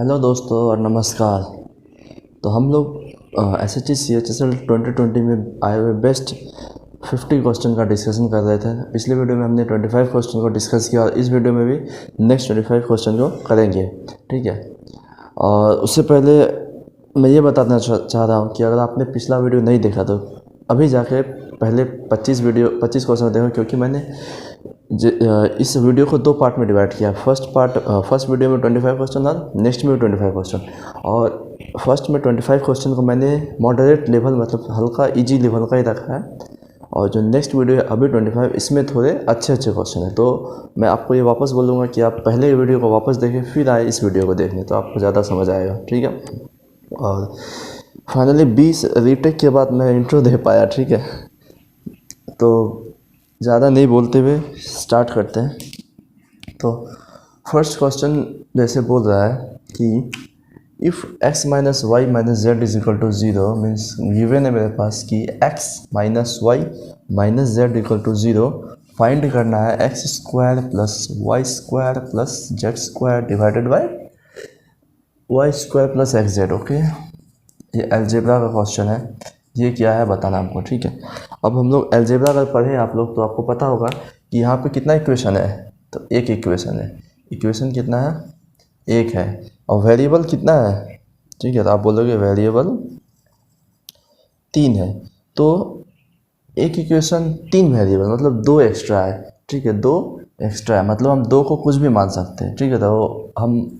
Hello दोस्तों और नमस्कार। तो हम लोग SHG CHSL 2020 में आए हुए बेस्ट 50 क्वेश्चन का डिस्कशन कर रहे थे। पिछले वीडियो में हमने 25 क्वेश्चन को डिस्कस किया और इस वीडियो में भी नेक्स्ट 25 क्वेश्चन को करेंगे, ठीक है। और उससे पहले मैं ये बताना चाह रहा हूँ कि अगर आपने पिछला वीडियो नहीं देखा तो अभी जाके पहले 25 क्वेश्चन देखो, क्योंकि मैंने इस वीडियो को दो पार्ट में डिवाइड किया। फर्स्ट वीडियो में 25 क्वेश्चन और नेक्स्ट में 25 क्वेश्चन। और फर्स्ट में 25 क्वेश्चन को मैंने मॉडरेट लेवल मतलब हल्का इजी लेवल का ही रखा है, और जो नेक्स्ट वीडियो है अभी 25 इसमें थोड़े अच्छे क्वेश्चन है। तो मैं आपको ये वापस बोलूँगा कि आप पहले वीडियो को वापस देखें फिर आए इस वीडियो को देखने, तो आपको ज़्यादा समझ आएगा, ठीक है। और फाइनली 20 रीटेक के बाद मैं इंट्रो दे पाया, ठीक है। तो ज़्यादा नहीं बोलते हुए स्टार्ट करते हैं। तो फर्स्ट क्वेश्चन जैसे बोल रहा है कि if x minus y minus z is equal to zero, means given है मेरे पास कि x minus y minus z equal to zero, find करना है x square plus y square plus z square divided by y square plus x z. Okay, ये algebra का question है, ये क्या है बताना हमको, ठीक है। अब हम लोग अलजेब्रा अगर पढ़ें आप लोग तो आपको पता होगा कि यहाँ पे कितना इक्वेशन है। तो एक इक्वेशन है, इक्वेशन कितना है, एक है। और वेरिएबल कितना है, ठीक है। तो आप बोलोगे वेरिएबल 3 है। तो एक इक्वेशन 3 वेरिएबल मतलब 2 एक्स्ट्रा है, ठीक है। 2 एक्स्ट्रा है मतलब हम 2 को कुछ भी मान सकते हैं, ठीक है। तो हम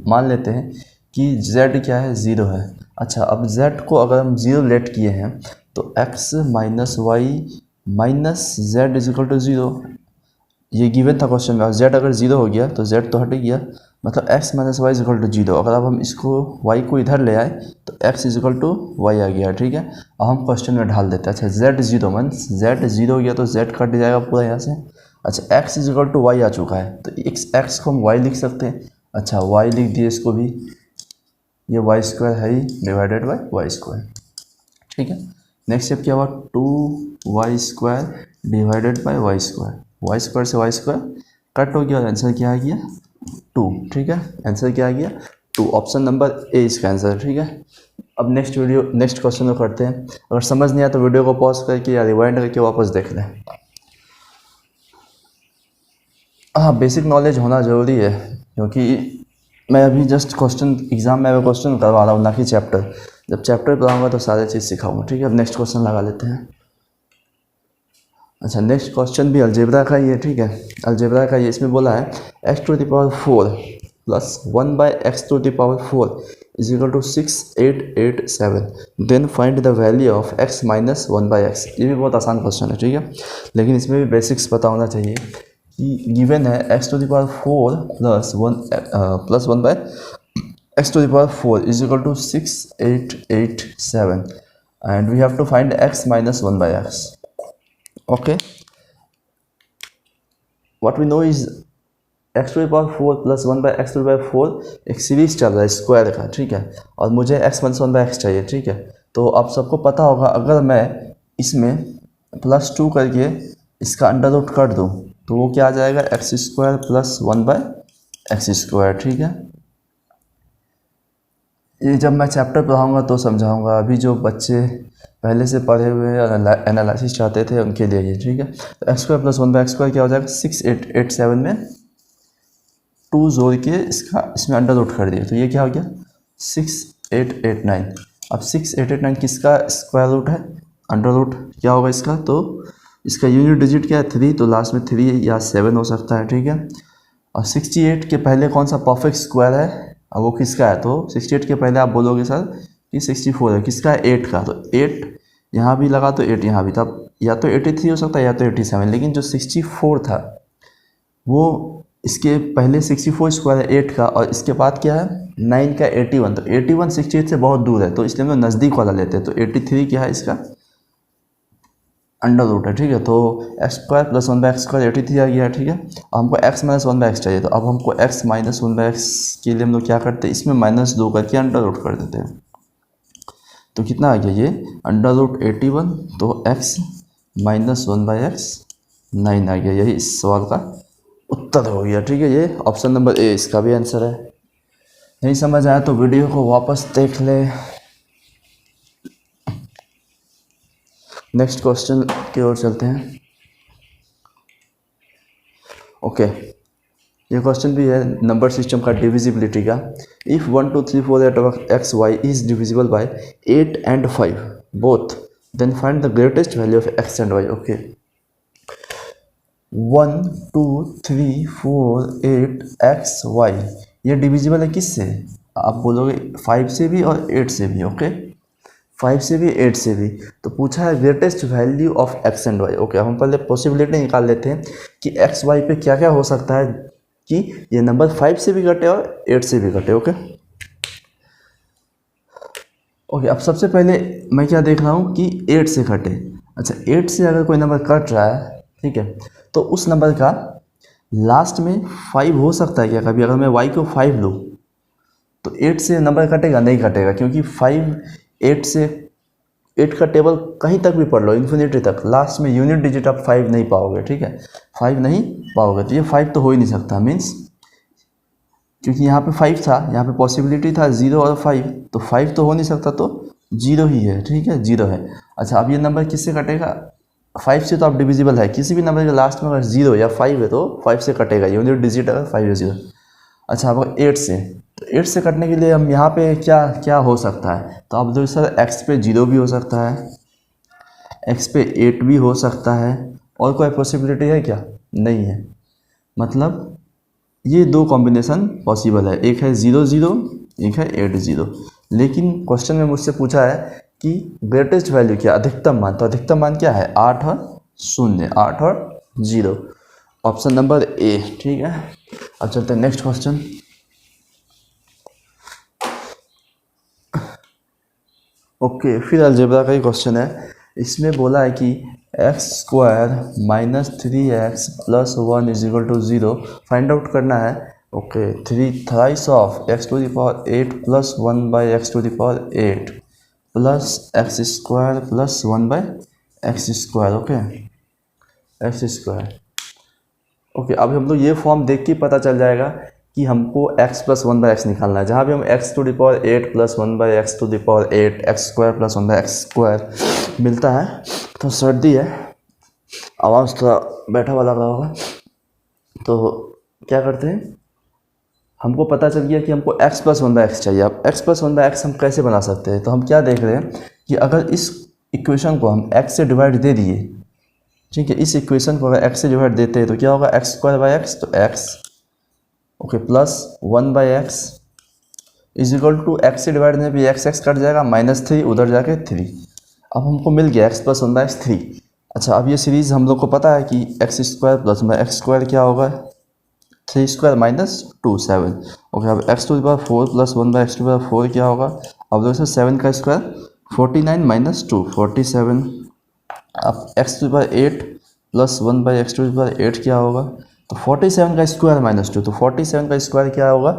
मान लेते हैं कि z क्या है, 0 है। अच्छा, अब z को अगर हम 0 लेट किए हैं तो x minus y minus z is equal to 0, ये गिवन था क्वेश्चन में। और z अगर 0 हो गया तो z तो हट गया, मतलब x minus y is equal to 0। अगर अब हम इसको y को इधर ले आए तो x is equal to y आ गया, ठीक है। अब हम क्वेश्चन में ढाल देते हैं। अच्छा, z 0 मीन्स z 0 हो गया तो z कट जाएगा पूरा यहाँ से। अच्छा, x is equal to y आ चुका है तो x को हम y लिख सकते हैं। अच्छा, y लिख दिए इसको भी, ये वाई स्क्वायर है ही डिवाइडेड बाई वाई स्क्वायर, ठीक है। नेक्स्ट स्टेप क्या हुआ, 2y square divided by y square. Y square से वाई स्क्वायर कट हो गया और आंसर क्या आ गया 2, ठीक है। आंसर क्या आ गया 2, ऑप्शन नंबर ए इसका आंसर, ठीक है। अब नेक्स्ट क्वेश्चन को करते हैं। अगर समझ नहीं आया तो वीडियो को पॉज करके या रिवाइंड करके वापस देख लें। हाँ, बेसिक नॉलेज होना ज़रूरी है, क्योंकि मैं अभी जस्ट क्वेश्चन एग्जाम में क्वेश्चन करवा रहा हूँ ना कि चैप्टर। जब चैप्टर पढ़ाऊँगा तो सारे चीज़ सिखाऊंगा, ठीक है। अब नेक्स्ट क्वेश्चन लगा लेते हैं। अच्छा, नेक्स्ट क्वेश्चन भी अलजेब्रा का ही है, ठीक है। अलजेब्रा का ये इसमें बोला है x to the power 4 plus 1 by x to the power 4 is equal to 6887, then find the value of x minus 1 by x. ये भी बहुत आसान क्वेश्चन है, ठीक है, लेकिन इसमें भी बेसिक्स पता होना चाहिए कि गिवन है x to the power 4 plus 1 by x to the power 4 is equal to 6887 and we have to find x minus 1 by x. Okay, what we know is x to the power 4 plus 1 by x to the power 4 एक series चल रहा है square का, ठीक है। और मुझे x minus 1 by x चाहिए, ठीक है। तो आप सबको पता होगा अगर मैं इसमें +2 करके इसका अंडर रूट कर दूँ तो वो क्या आ जाएगा x square plus 1 by x square, ठीक है। ये जब मैं चैप्टर पढ़ाऊँगा तो समझाऊँगा, अभी जो बच्चे पहले से पढ़े हुए एनालिसिस चाहते थे उनके लिए ये, ठीक है। तो x square plus 1 by x square क्या हो जाएगा 6887 में 2 जोड़ के इसमें अंडर रूट कर दिया तो ये क्या हो गया 6889। अब 6889 किसका स्क्वायर रूट है, अंडर रूट क्या होगा इसका, तो इसका यूनिट डिजिट क्या है 3, तो लास्ट में 3 या 7 हो सकता है, ठीक है। और 68 के पहले कौन सा परफेक्ट स्क्वायर है, अब वो किसका है, तो 68 के पहले आप बोलोगे सर कि 64 है, किसका है 8 का, तो 8 यहाँ भी लगा तो 8 यहाँ भी, तब या तो 83 हो सकता है या तो 87, लेकिन जो 64 था वो इसके पहले 64 स्क्वायर है 8 का, और इसके बाद क्या है 9 का 81, तो 81 68 से बहुत दूर है तो इसलिए हम नज़दीक वाला लेते हैं। तो 83 क्या है इसका अंडर रूट है, ठीक है। तो x square plus 1 by x square 83 आ गया, ठीक है। और हमको x माइनस 1 बाई एक्स चाहिए, तो अब हमको x माइनस 1 बाई एक्स के लिए हम लोग क्या करते हैं इसमें -2 करके अंडर रूट कर देते हैं। तो कितना आ गया ये अंडर रूट 81, तो x माइनस 1 बाई एक्स 9 आ गया, यही इस सवाल का उत्तर हो गया, ठीक है। ये ऑप्शन नंबर ए इसका भी आंसर है। नहीं समझ आया तो वीडियो को वापस देख ले। नेक्स्ट क्वेश्चन की ओर चलते हैं। ओके, ये क्वेश्चन भी है नंबर सिस्टम का डिविजिबिलिटी का। If 1 2 3 4 8 x y is divisible by 8 and 5 both, then find the greatest value of x and y. Okay, 1 2 3 4 8 x y ये डिविजिबल है किससे? आप बोलोगे 5 से भी और 8 से भी। ओके, 5 से भी 8 से भी। तो पूछा है greatest value of x and y. Okay, हम पहले पॉसिबिलिटी निकाल लेते हैं कि एक्स वाई पे क्या क्या हो सकता है कि ये नंबर 5 से भी घटे और 8 से भी घटे। ओके ओके, अब सबसे पहले मैं क्या देख रहा हूँ कि 8 से घटे। अच्छा, 8 से अगर कोई नंबर कट रहा है, ठीक है, तो उस नंबर का लास्ट में 5 हो सकता है क्या कभी? अगर मैं y को 5 लूँ तो 8 से नंबर कटेगा? नहीं कटेगा, क्योंकि 5 8 से 8 का टेबल कहीं तक भी पढ़ लो, इन्फिनिटी तक, लास्ट में यूनिट डिजिट आप 5 नहीं पाओगे। ठीक है, 5 नहीं पाओगे, तो ये 5 तो हो ही नहीं सकता। मीन्स क्योंकि यहाँ पे 5 था, यहाँ पे पॉसिबिलिटी था 0 और 5, तो 5 तो हो नहीं सकता, तो 0 ही है। ठीक है, 0 है। अच्छा, अब ये नंबर किससे कटेगा? 5 से तो आप डिविजिबल है, किसी भी नंबर के लास्ट में अगर 0 या 5 है तो 5 से कटेगा, यूनिट डिजिट अगर 5 है 0। अच्छा, अब 8 से, तो 8 से कटने के लिए हम यहाँ पे क्या क्या हो सकता है? तो आप देखो सर, x पे 0 भी हो सकता है, x पे 8 भी हो सकता है, और कोई पॉसिबिलिटी है क्या? नहीं है। मतलब ये दो कॉम्बिनेशन पॉसिबल है, एक है 0 0, एक है 8 0। लेकिन क्वेश्चन में मुझसे पूछा है कि ग्रेटेस्ट वैल्यू क्या, अधिकतम मान, तो अधिकतम मान क्या है? 8 और 0, 8 और 0, ऑप्शन नंबर ए। ठीक है, अब चलते हैं नेक्स्ट क्वेश्चन। ओके, फिर अलजेब्रा का ही क्वेश्चन है। इसमें बोला है कि x square minus 3x plus 1 is equal to 0 find out करना है। Okay, 3 thrice of x to the power 8 plus 1 by x to the power 8 plus x square plus 1 by x square. Okay, x square. Okay, अब हम लोग ये form देख के पता चल जाएगा कि हमको x प्लस 1 बाई एक्स निकालना है। जहाँ भी हम x to the power 8 plus 1 by x to the power 8 x square plus 1 by x square मिलता है। तो सर्दी है, आवाज़ थोड़ा बैठा वाला लग रहा होगा, तो क्या करते हैं, हमको पता चल गया कि हमको x प्लस 1 बाई एक्स चाहिए। अब x प्लस 1 बाई एक्स हम कैसे बना सकते हैं? तो हम क्या देख रहे हैं कि अगर इस इक्वेशन को हम x से डिवाइड दे दिए, ठीक है, इस इक्वेशन को अगर x से डिवाइड देते हैं तो क्या होगा? एक्स स्क्वायर बाई एक्स, तो x, okay, plus 1 by x is equal to x से डिवाइड देने पे एक्स कट जाएगा, -3 उधर जाके 3। अब हमको मिल गया x प्लस 1 बाई एक्स 3। अच्छा, अब ये सीरीज़ हम लोग को पता है कि x square plus by x square क्या होगा? 3 स्क्वायर माइनस 2 7। ओके, अब x to the power 4 plus 1 by x to the power 4 क्या होगा? अब देखो 7 का स्क्वायर 49 माइनस 2 47। अब x to the power 8 plus 1 by x to the power 8 क्या होगा? तो 47 का स्क्वायर माइनस 2, तो 47 का स्क्वायर क्या होगा?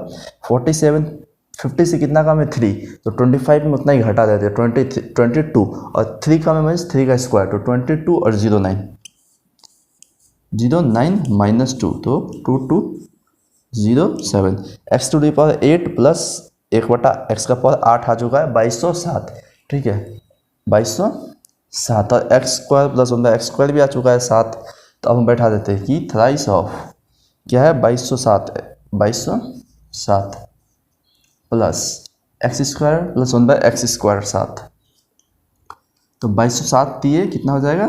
47 50 से कितना कम है? 3, तो 25 में उतना ही घटा देते हैं, 22, और 3 का में 3 का स्क्वायर, तो 22 और 09 माइनस 2, तो 2 2 0 7। X to the power 8 plus 1/, x का पावर 8 आ चुका है, 2207। ठीक है, 2207, और x square plus 1 x square भी आ चुका है 7। तो अब हम बैठा देते हैं कि थ्राइस ऑफ क्या है? 2207 है, 2207 plus x square plus 1 by x square 7, तो 2207 दिए कितना हो जाएगा?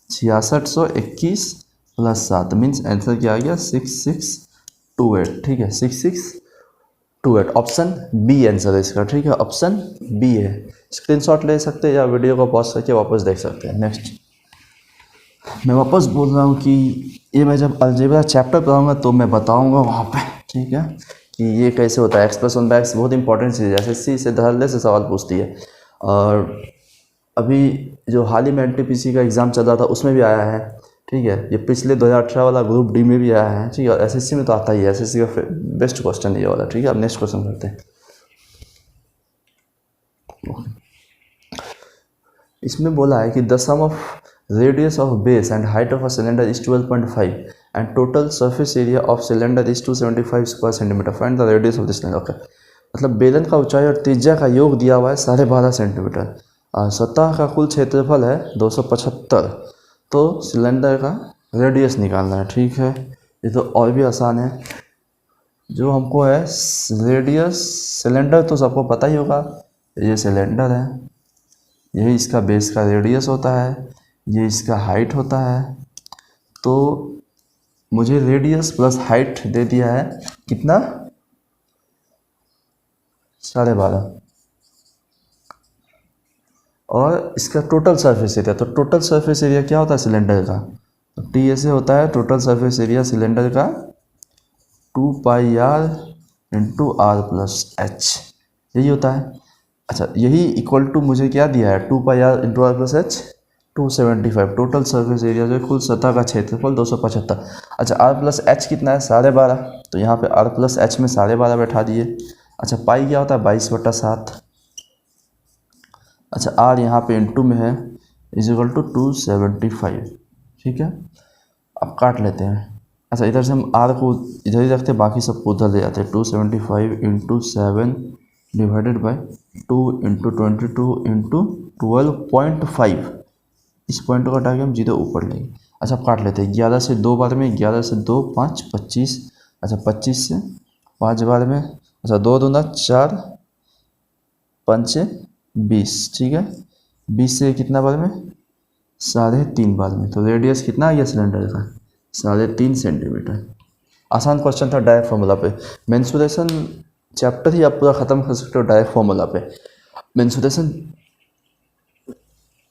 6621 प्लस 7, मीन्स आंसर क्या आ गया? 6628। ठीक है, 6628, ऑप्शन बी आंसर है इसका। ठीक है, ऑप्शन बी है। स्क्रीनशॉट ले सकते हैं या वीडियो को पॉज करके वापस देख सकते हैं। नेक्स्ट, मैं वापस बोल रहा हूँ कि ये मैं जब अलजेब्रा चैप्टर पढ़ाऊँगा तो मैं बताऊँगा वहाँ पे, ठीक है, कि ये कैसे होता है। एक्स प्लस 1 बाई एक्स बहुत इंपॉर्टेंट चीज़ है, एसएससी से धड़ल्ले से सवाल पूछती है। और अभी जो हाल ही में एनटीपीसी का एग्ज़ाम चल रहा था उसमें भी आया है। ठीक है, ये पिछले 2018 वाला ग्रुप डी में भी आया है। ठीक है, और एसएससी में तो आता ही है, एसएससी का बेस्ट क्वेश्चन ये वाला। ठीक है, अब नेक्स्ट क्वेश्चन करते हैं। इसमें बोला है कि the sum of radius of base and height of a cylinder is 12.5 and total surface area of cylinder is 275 square centimetre, find the radius of this cylinder. Okay, मतलब बेलन का ऊंचाई और त्रिज्या का योग दिया हुआ है 12.5 सेंटीमीटर और सतह का कुल क्षेत्रफल है 275। तो सिलेंडर का रेडियस निकालना है। ठीक है, ये तो और भी आसान है। जो हमको है रेडियस, सिलेंडर तो सबको पता ही होगा, ये सिलेंडर है, यही इसका बेस का रेडियस होता है, ये इसका हाइट होता है। तो मुझे रेडियस प्लस हाइट दे दिया है कितना, 12.5, और इसका टोटल सरफेस एरिया। तो टोटल सरफेस एरिया क्या होता है सिलेंडर का, तो टी ऐसे होता है टोटल सरफेस एरिया सिलेंडर का 2πr into r plus H, यही होता है। अच्छा, यही इक्वल टू मुझे क्या दिया है 2πr into r plus h 275। Total surface area जो है कुल सतह का क्षेत्रफल 275। अच्छा, आर प्लस एच कितना है 12.5, तो यहाँ पे आर प्लस एच में 12.5 बैठा दिए। अच्छा, पाई क्या होता है 22/7। अच्छा, आर यहाँ पे इंटू में है इज इक्वल टू 275। ठीक है, अब काट लेते हैं। अच्छा, इधर से हम आर को इधर ही रखते हैं, बाकी सबको उधर ले जाते हैं। 275 into 7 divided by 2 into 22 into 12.5। इस पॉइंट को हटा के हम 0 ऊपर लेंगे। अच्छा, अब काट लेते हैं। 11 से 2 बार में, 11 से 2 5 25। अच्छा, 25 से 5 बार में, अच्छा 2 दूना 4 5 20। ठीक है, 20 से कितना बार में, 3.5 बार में। तो रेडियस कितना आ गया सिलेंडर का 3.5 सेंटीमीटर। आसान क्वेश्चन था डायरेक्ट फार्मूला पे। मेंसुरेशन चैप्टर ही आप पूरा ख़त्म कर सकते हो डायरेक्ट फार्मूला पे। मेंसुरेशन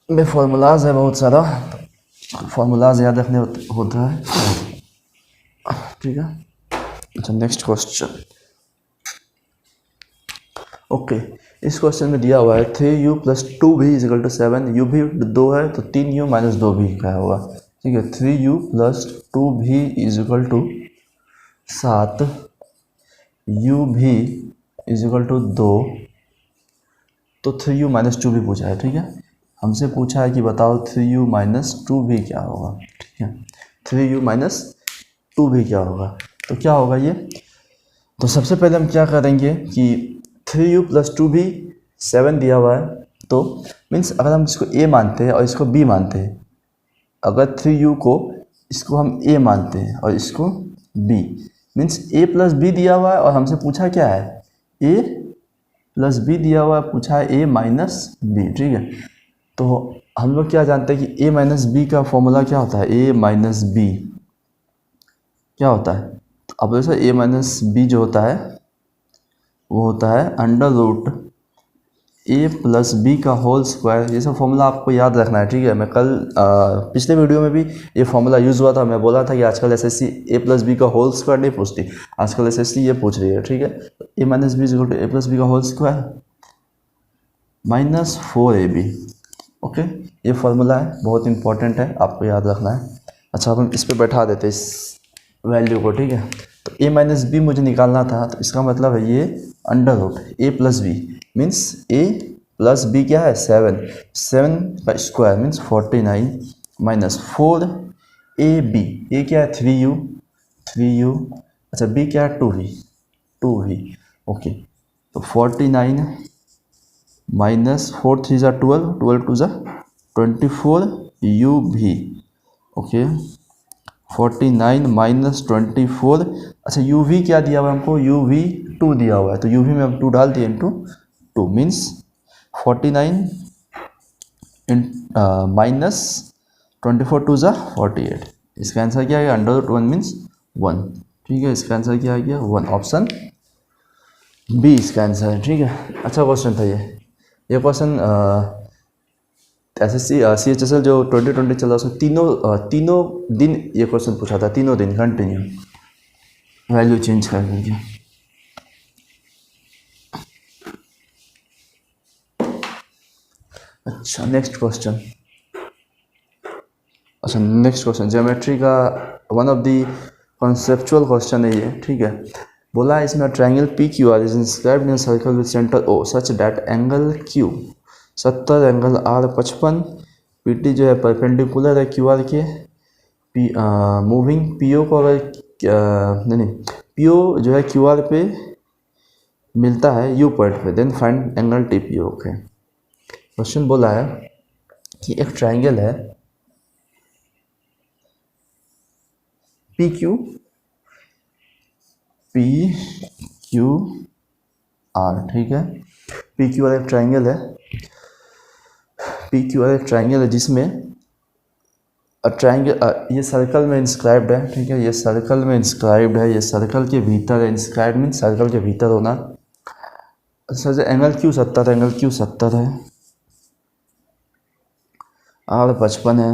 में फार्मूलाज है बहुत सारा, फार्मूलाज याद रखने होता है। ठीक है, अच्छा नेक्स्ट क्वेश्चन। ओके, इस क्वेश्चन में दिया हुआ है 3u plus 2v is equal to 7। u भी 2 है तो 3u माइनस 2v क्या होगा। ठीक है, 3u plus 2v is equal to 7, u भी इज इक्वल टू 2। तो 3u माइनस 2v पूछा है। ठीक है, हमसे पूछा है कि बताओ 3u माइनस 2v क्या होगा। ठीक है, 3u माइनस 2v क्या होगा, तो क्या होगा ये। तो सबसे पहले हम क्या करेंगे कि 3u प्लस 2v 7 दिया हुआ है, तो मीन्स अगर हम इसको a मानते हैं और इसको b मानते हैं, अगर 3u को इसको हम a मानते हैं और इसको b, means a plus b दिया हुआ है और हमसे पूछा क्या है a प्लस b दिया हुआ है, पूछा है a माइनस b। ठीक है, तो हम लोग क्या जानते हैं कि a माइनस बी का फॉर्मूला क्या होता है, a माइनस बी क्या होता है। तो अब जैसे a माइनस बी जो होता है वो होता है under root a plus b का होल स्क्वायर। ये सब फॉर्मूला आपको याद रखना है। ठीक है, मैं कल पिछले वीडियो में भी ये फॉर्मूला यूज़ हुआ था। मैं बोला था कि आजकल एसएससी a प्लस बी का होल स्क्वायर नहीं पूछती, आजकल एसएससी ये पूछ रही है। ठीक है, a minus b is equal to a plus b का whole square minus 4ab। Okay, ये फॉर्मूला है, बहुत इंपॉर्टेंट है, आपको याद रखना है। अच्छा, अब हम इस पर बैठा देते इस वैल्यू को। ठीक है, तो a माइनस बी मुझे निकालना था, तो इसका मतलब है ये under root a plus b means a plus b क्या है 7 का square means 49 minus 4ab। a क्या है 3u। अच्छा, b क्या है 2v। ओके, तो 49 माइनस 4 3 ज़ा 12 2 ज़ा 24 uv। Okay, 49 minus 24। अच्छा, uv क्या दिया हुआ है हमको, uv 2 दिया हुआ है, तो uv में हम 2 डाल दिए इंटू 2 मीन्स 49 माइनस 24 2 ज़ा 48। इसका आंसर क्या आ गया अंडर रूट 1 मीन्स 1। ठीक है, इसका आंसर क्या आ गया 1, ऑप्शन बी इसका आंसर है। ठीक है, अच्छा क्वेश्चन था ये क्वेश्चन एसएससी CHSL जो 2020 चला उसमें तीनों दिन ये क्वेश्चन पूछा था, तीनों दिन कंटिन्यू वैल्यू चेंज कर करके। अच्छा, नेक्स्ट क्वेश्चन। अच्छा, नेक्स्ट क्वेश्चन ज्योमेट्री का one of the conceptual question है ये। ठीक है, बोला है इसमें triangle P Q R is inscribed in circle with centre O such that angle Q 70, angle R 55, P T जो है परपेंडिकुलर है क्यू आर के। मूविंग पी ओ को अगर नहीं पी ओ जो है क्यू आर पे मिलता है यू पॉइंट पे, then find angle T P. Okay, question बोला है कि एक ट्राइंगल है पी क्यू आर, ठीक है। पी क्यू आर एक ट्राइंगल है, पी क्यू आर एक ट्राइंगल है जिसमें ट्राइंगल ये सर्कल में इंस्क्राइब्ड है, ठीक है। ये सर्कल में इंस्क्राइब्ड है, ये सर्कल के भीतर है। इंस्क्राइब्ड मीन सर्कल के भीतर होना। सर एंगल क्यू 70 है, एंगल क्यू 70 है, आर 55 है,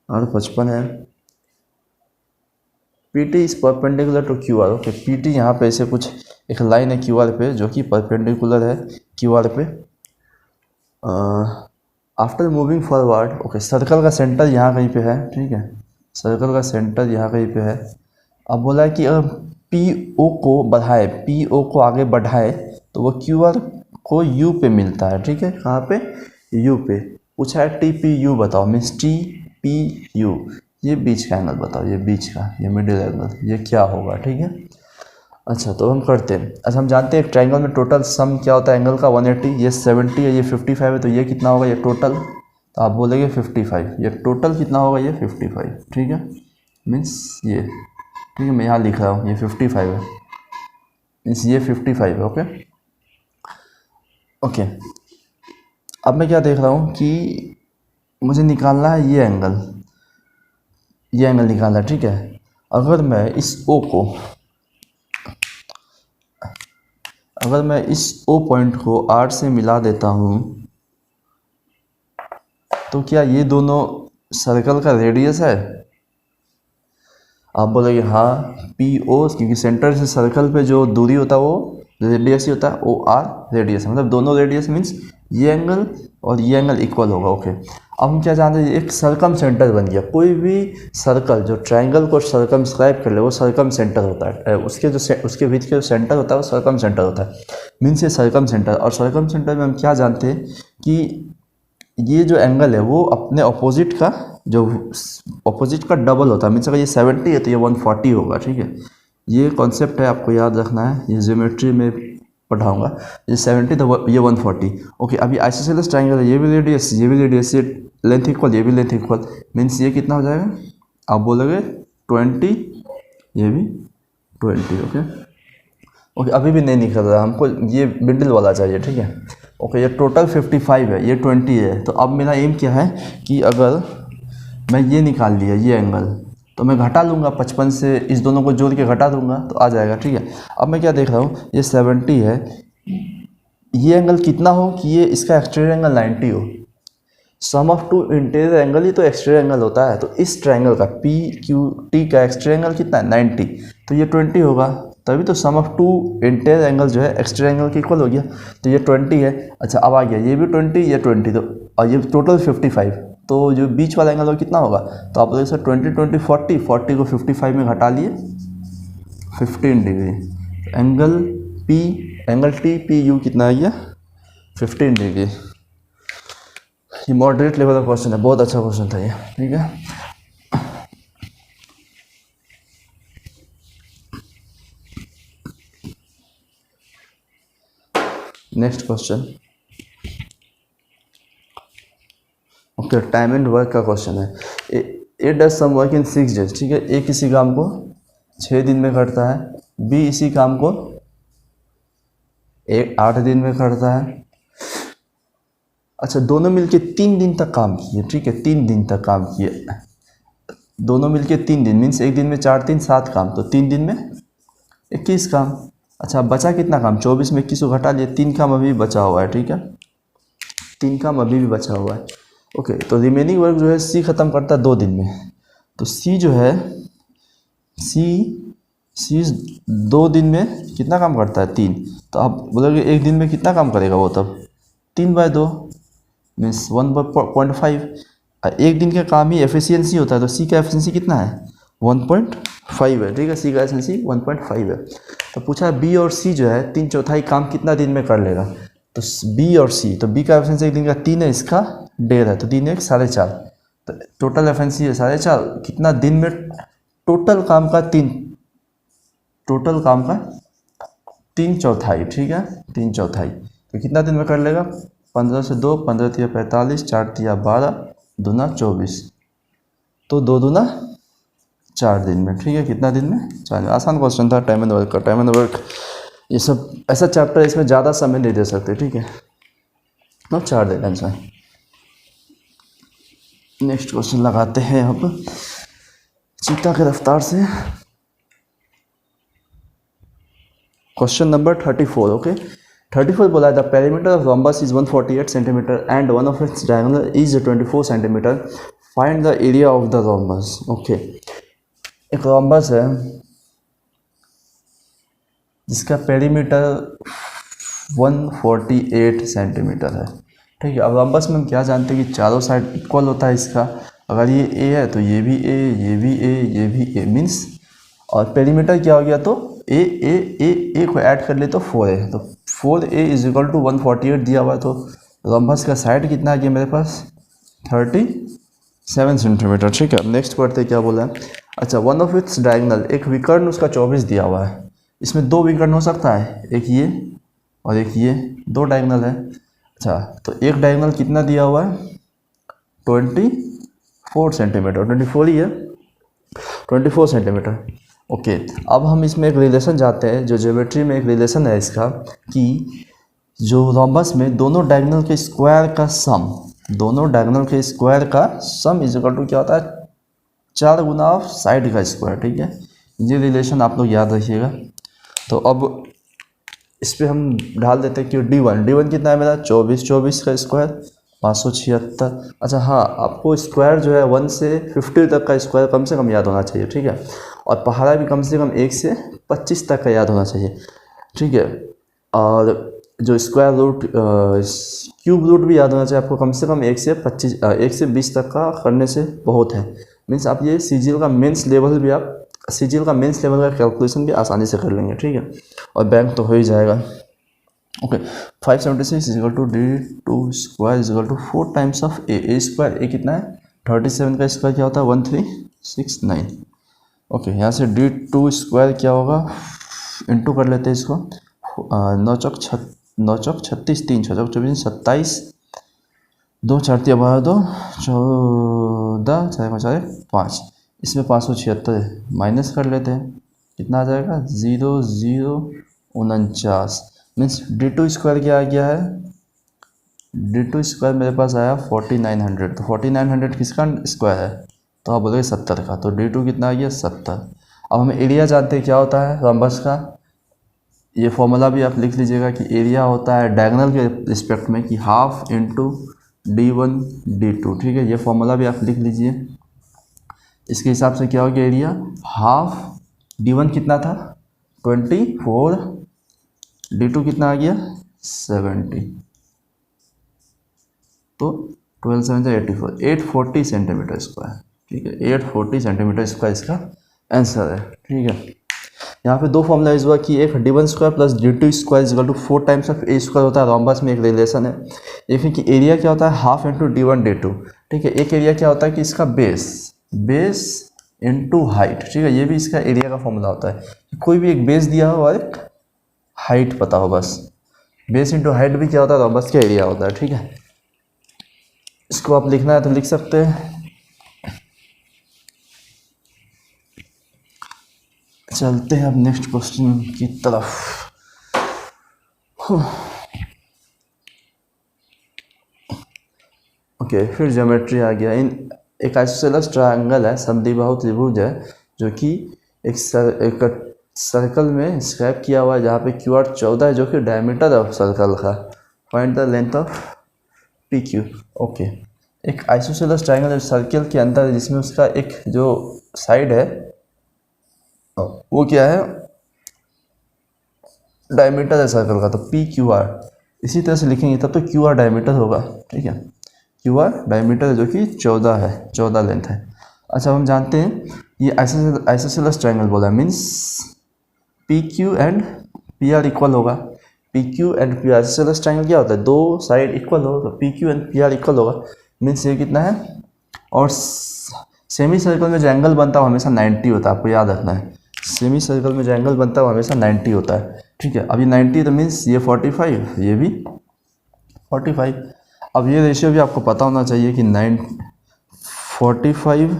आर 55 है। P T is perpendicular to Q R. Okay, P T यहाँ पे ऐसे कुछ एक लाइन है क्यू आर पे जो कि परपेंडिकुलर है क्यू आर पे। After moving forward, okay, circle का सेंटर यहाँ कहीं पे है, ठीक है। सर्कल का सेंटर यहाँ कहीं पे है। अब बोला है कि अगर पी ओ को बढ़ाए, पी ओ को आगे बढ़ाए तो वो क्यू आर को यू पे मिलता है, ठीक है। कहाँ पे? यू पे। पूछा है टी पी यू बताओ, मीन्स टी पी यू, ये बीच का एंगल बताओ, ये बीच का, ये मिडिल एंगल, ये क्या होगा, ठीक है। अच्छा, तो हम करते हैं। अच्छा, हम जानते हैं एक ट्रायंगल में टोटल सम क्या होता है एंगल का, 180, ये 70 है, ये 55 है, तो ये कितना होगा, ये टोटल, तो आप बोलेंगे 55, ये टोटल कितना होगा, ये 55, ठीक है। मीन्स ये, ठीक है, मैं यहाँ लिख रहा हूँ ये 55 है, मीन्स ये 55 है। ओके ओके, अब मैं क्या देख रहा हूँ कि मुझे निकालना है ये एंगल, ये एंगल निकालना है, ठीक है। अगर मैं इस ओ को, अगर मैं इस ओ पॉइंट को आर से मिला देता हूँ तो क्या ये दोनों सर्कल का रेडियस है? आप बोलेंगे हाँ, पी ओ, क्योंकि सेंटर से सर्कल पे जो दूरी होता है वो रेडियस ही होता है, ओ आर रेडियस, मतलब दोनों रेडियस मीन्स ये एंगल और ये एंगल इक्वल होगा। ओके, अब हम क्या जानते हैं, एक सर्कम सेंटर बन गया। कोई भी सर्कल जो ट्रायंगल को सर्कमस्क्राइब कर ले वो सर्कम सेंटर होता है, उसके बीच के जो सेंटर होता है वो सर्कम सेंटर होता है, मीन्स ये सर्कम सेंटर। और सर्कम सेंटर में हम क्या जानते हैं कि ये जो एंगल है वो अपने ऑपोजिट का, जो ऑपोजिट का डबल होता है, मीन्स अगर ये 70 है तो ये 140 होगा, ठीक है। ये कॉन्सेप्ट है, आपको याद रखना है, ये ज्योमेट्री में पढ़ाऊंगा। ये 70 तो ये 140। ओके, अभी आइसोसेलेस ट्रायंगल है, ये भी रेडियस, ये भी रेडियस, ये लेंथ इक्वल, ये भी लेंथ इक्वल, मीन्स ये कितना हो जाएगा, आप बोलोगे 20, ये भी 20। ओके ओके, अभी भी नहीं निकल रहा हमको, ये मिडिल वाला चाहिए, ठीक है। ओके, ये टोटल 55 है, ये 20 है। तो अब मेरा एम क्या है कि अगर मैं ये निकाल लिया ये एंगल, तो मैं घटा लूँगा 55 से, इस दोनों को जोड़ के घटा दूंगा तो आ जाएगा, ठीक है। अब मैं क्या देख रहा हूँ, ये 70 है, ये एंगल कितना हो कि ये इसका एक्सटीरियर एंगल 90 हो। सम ऑफ टू इंटीरियर एंगल ही तो एक्सटीरियर एंगल होता है। तो इस ट्रायंगल का पी क्यू टी का एक्सटीरियर एंगल कितना है, 90, तो ये 20 होगा, तभी तो सम ऑफ टू इंटीरियर एंगल जो है एक्सटीरियर एंगल के इक्वल हो गया, तो ये 20 है। अच्छा, अब आ गया ये भी 20, ये 20, तो और ये टोटल 55, तो जो बीच वाला एंगल वो कितना होगा, तो आप लोग सर 20 20 40, 40 को 55 में घटा लिए 15 degree. Angle P, angle T P U कितना आ गया, 15 डिग्री। ये मॉडरेट लेवल का क्वेश्चन है, बहुत अच्छा क्वेश्चन था ये, ठीक है। Next question, okay, time and work का क्वेश्चन है। A does some work in 6 days, ठीक है। ए किसी काम को 6 दिन में करता है, बी इसी काम को 8 दिन में करता है। अच्छा, दोनों मिलके 3 दिन तक काम किए, ठीक है, 3 दिन तक काम किए, दोनों मिलके 3 दिन, मीन्स एक दिन में 4 3 7 काम, तो 3 दिन में 21 काम। अच्छा, बचा कितना काम, 24 में 21 को घटा लिए, 3 काम अभी बचा हुआ है, ठीक है, 3 काम अभी भी बचा हुआ है। ओके, तो रिमेनिंग वर्क जो है सी ख़त्म करता है 2 दिन में, तो सी जो है सी 2 दिन में कितना काम करता है, 3, तो आप बोलोगे एक दिन में कितना काम करेगा वो, तब 3/2 मीन्स 1.5। एक दिन का काम ही एफिशिएंसी होता है, तो सी का एफिशिएंसी कितना है, 1.5 है, ठीक है, सी का एफिशिएंसी 1.5 है। तो पूछा है बी और सी जो है 3/4 काम कितना दिन में कर लेगा, तो बी और सी, तो बी का एफिशिएंसी एक दिन का 3 है, इसका 1.5 है, तो 3 1 4.5, तो टोटल एफिशिएंसी है 4.5, कितना दिन में टोटल काम का 3, टोटल काम का 3/4, ठीक है, 3/4। तो कितना दिन में कर लेगा? 15 से 2, 15 तिया 45, 4 तिया 12, दूना 24, तो 2 दूना 4 दिन में, ठीक है। कितना दिन में? 4 दिन। आसान क्वेश्चन था, टाइम एंड वर्क का। टाइम एंड वर्क ये सब ऐसा चैप्टर, इसमें ज़्यादा समय नहीं दे सकते, ठीक है, तो 4 दिन आंसर। नेक्स्ट क्वेश्चन लगाते हैं अब चीता के रफ्तार से। Question number 34, okay. 34 बोला है the perimeter of rhombus is 148 centimetre and one of its diagonal is 24 centimetre, find the area of the rhombus. Okay, एक रोम्बस है जिसका पेरीमीटर 148 सेंटीमीटर है, ठीक है। अब रोम्बस में हम क्या जानते हैं कि चारों साइड इक्वल होता है इसका। अगर ये ए है तो ये भी ए, ये भी ए, ये भी ए, मीन्स, और पेरीमीटर क्या हो गया तो ए को ऐड कर ले तो 4 है, तो 4a इज इक्वल टू 148 दिया हुआ है। तो रोम्बस का साइड कितना आ गया मेरे पास? 37 सेंटीमीटर, ठीक है। नेक्स्ट पढ़ते क्या बोला है। अच्छा, वन ऑफ इट्स डायगोनल, एक विकर्ण उसका 24 दिया हुआ है। इसमें 2 विकर्ण हो सकता है, एक ये और एक ये, 2 डायगोनल है। अच्छा, तो एक डायगोनल कितना दिया हुआ है? 24 सेंटीमीटर, 24 ही है, 24 सेंटीमीटर। ओके, अब हम इसमें एक रिलेशन जाते हैं, जो ज्योमेट्री में एक रिलेशन है इसका, कि जो रोम्बस में दोनों डायगोनल के स्क्वायर का सम, दोनों डायगोनल के स्क्वायर का सम इज इक्वल टू क्या होता है? 4 गुना ऑफ साइड का स्क्वायर, ठीक है। ये रिलेशन आप लोग याद रखिएगा। तो अब इस पर हम ढाल देते हैं कि D1 कितना है मेरा? 24 का स्क्वायर 576। अच्छा हाँ, आपको स्क्वायर जो है 1 से 50 तक का स्क्वायर कम से कम याद होना चाहिए, ठीक है। और पहाड़ा भी कम से कम 1 से 25 तक का याद होना चाहिए, ठीक है। और जो स्क्वायर रूट, क्यूब रूट भी याद होना चाहिए आपको, कम से कम 1 से 20 तक का करने से बहुत है। मीन्स आप ये सीजीएल का मेंस लेवल भी, आप सीजीएल का मेंस लेवल का कैलकुलेशन भी आसानी से कर लेंगे, ठीक है। और बैंक तो हो ही जाएगा। Okay, 576 is equal to D2 square is equal to 4 times of a square. A कितना है? 37 का स्क्वायर क्या होता है? 1369। ओके, यहाँ से D2 स्क्वायर क्या होगा? इंटू कर लेते हैं इसको। 9 चौक 36, 3 6 चौक 24, 27, 2 4 12 2 14 4 5, इसमें 576 माइनस कर लेते हैं, कितना आ जाएगा? 0049। मीन्स D2 स्क्वायर क्या आ गया है? D2 स्क्वायर मेरे पास आया 4900। तो 4900 किसका स्क्वायर है? तो आप बोलोगे 70 का। तो D2 कितना आ गया? 70। अब हमें एरिया जानते हैं क्या होता है रोम्बस का। ये फॉर्मूला भी आप लिख लीजिएगा कि एरिया होता है डायगोनल के रिस्पेक्ट में कि हाफ इंटू D1 D2, ठीक है। ये फॉर्मूला भी आप लिख लीजिए। इसके हिसाब से क्या हो गया एरिया? हाफ, D1 कितना था? 24, D2 कितना आ गया? 70। तो 12 7 84, 840 सेंटीमीटर स्क्वायर, ठीक है। 840 सेंटीमीटर स्क्वायर इसका आंसर है, ठीक है। यहाँ पे 2 फॉर्मूला यूज हुआ कि एक D1 square plus D2 square is equal to 4 times of a square होता है। रोम्बस में एक रिलेशन है। एक है कि एरिया क्या होता है? हाफ इंटू D1 D2, ठीक है। एक एरिया क्या होता है कि इसका बेस इंटू हाइट, ठीक है। ये भी इसका एरिया का फॉर्मूला होता है कि कोई भी एक बेस दिया हो और एक हाइट पता हो, बस बेस इंटू हाइट भी क्या होता है? रोम्बस का एरिया होता है, ठीक है। इसको आप लिखना है तो लिख सकते हैं। चलते हैं अब नेक्स्ट क्वेश्चन की तरफ। ओके, फिर ज्योमेट्री आ गया। इन एक आइसोसेलेस ट्रायंगल है, समद्विबाहु त्रिभुज है, जो कि एक सर्कल में स्क्रैप किया हुआ है, जहाँ पे QR 14 है, जो कि डायमीटर ऑफ सर्कल का। Find the length of PQ। Okay, एक आइसोसेलेस ट्रायंगल सर्कल के अंदर है, जिसमें उसका एक जो साइड है वो क्या है? डायमीटर है सर्कल का, तो PQR इसी तरह से लिखेंगे तब तो QR डायमीटर होगा, ठीक है। QR डायमीटर है, जो कि 14 है, 14 लेंथ है। अच्छा, हम जानते हैं ये आइसोसेलेस ट्रायंगल बोला, means PQ and PR equal होगा। PQ and PR isosceles triangle क्या होता है? 2 साइड इक्वल हो, तो PQ एंड PR इक्वल होगा। मीन्स ये कितना है? और सेमी सर्कल में जो एंगल बनता है वो हमेशा 90 होता है, आपको याद रखना है। सेमी सर्कल में जो एंगल बनता है वो हमेशा 90 होता है, ठीक है। अब ये 90 तो मीन्स ये 45, ये भी 45। अब ये रेशियो भी आपको पता होना चाहिए कि 45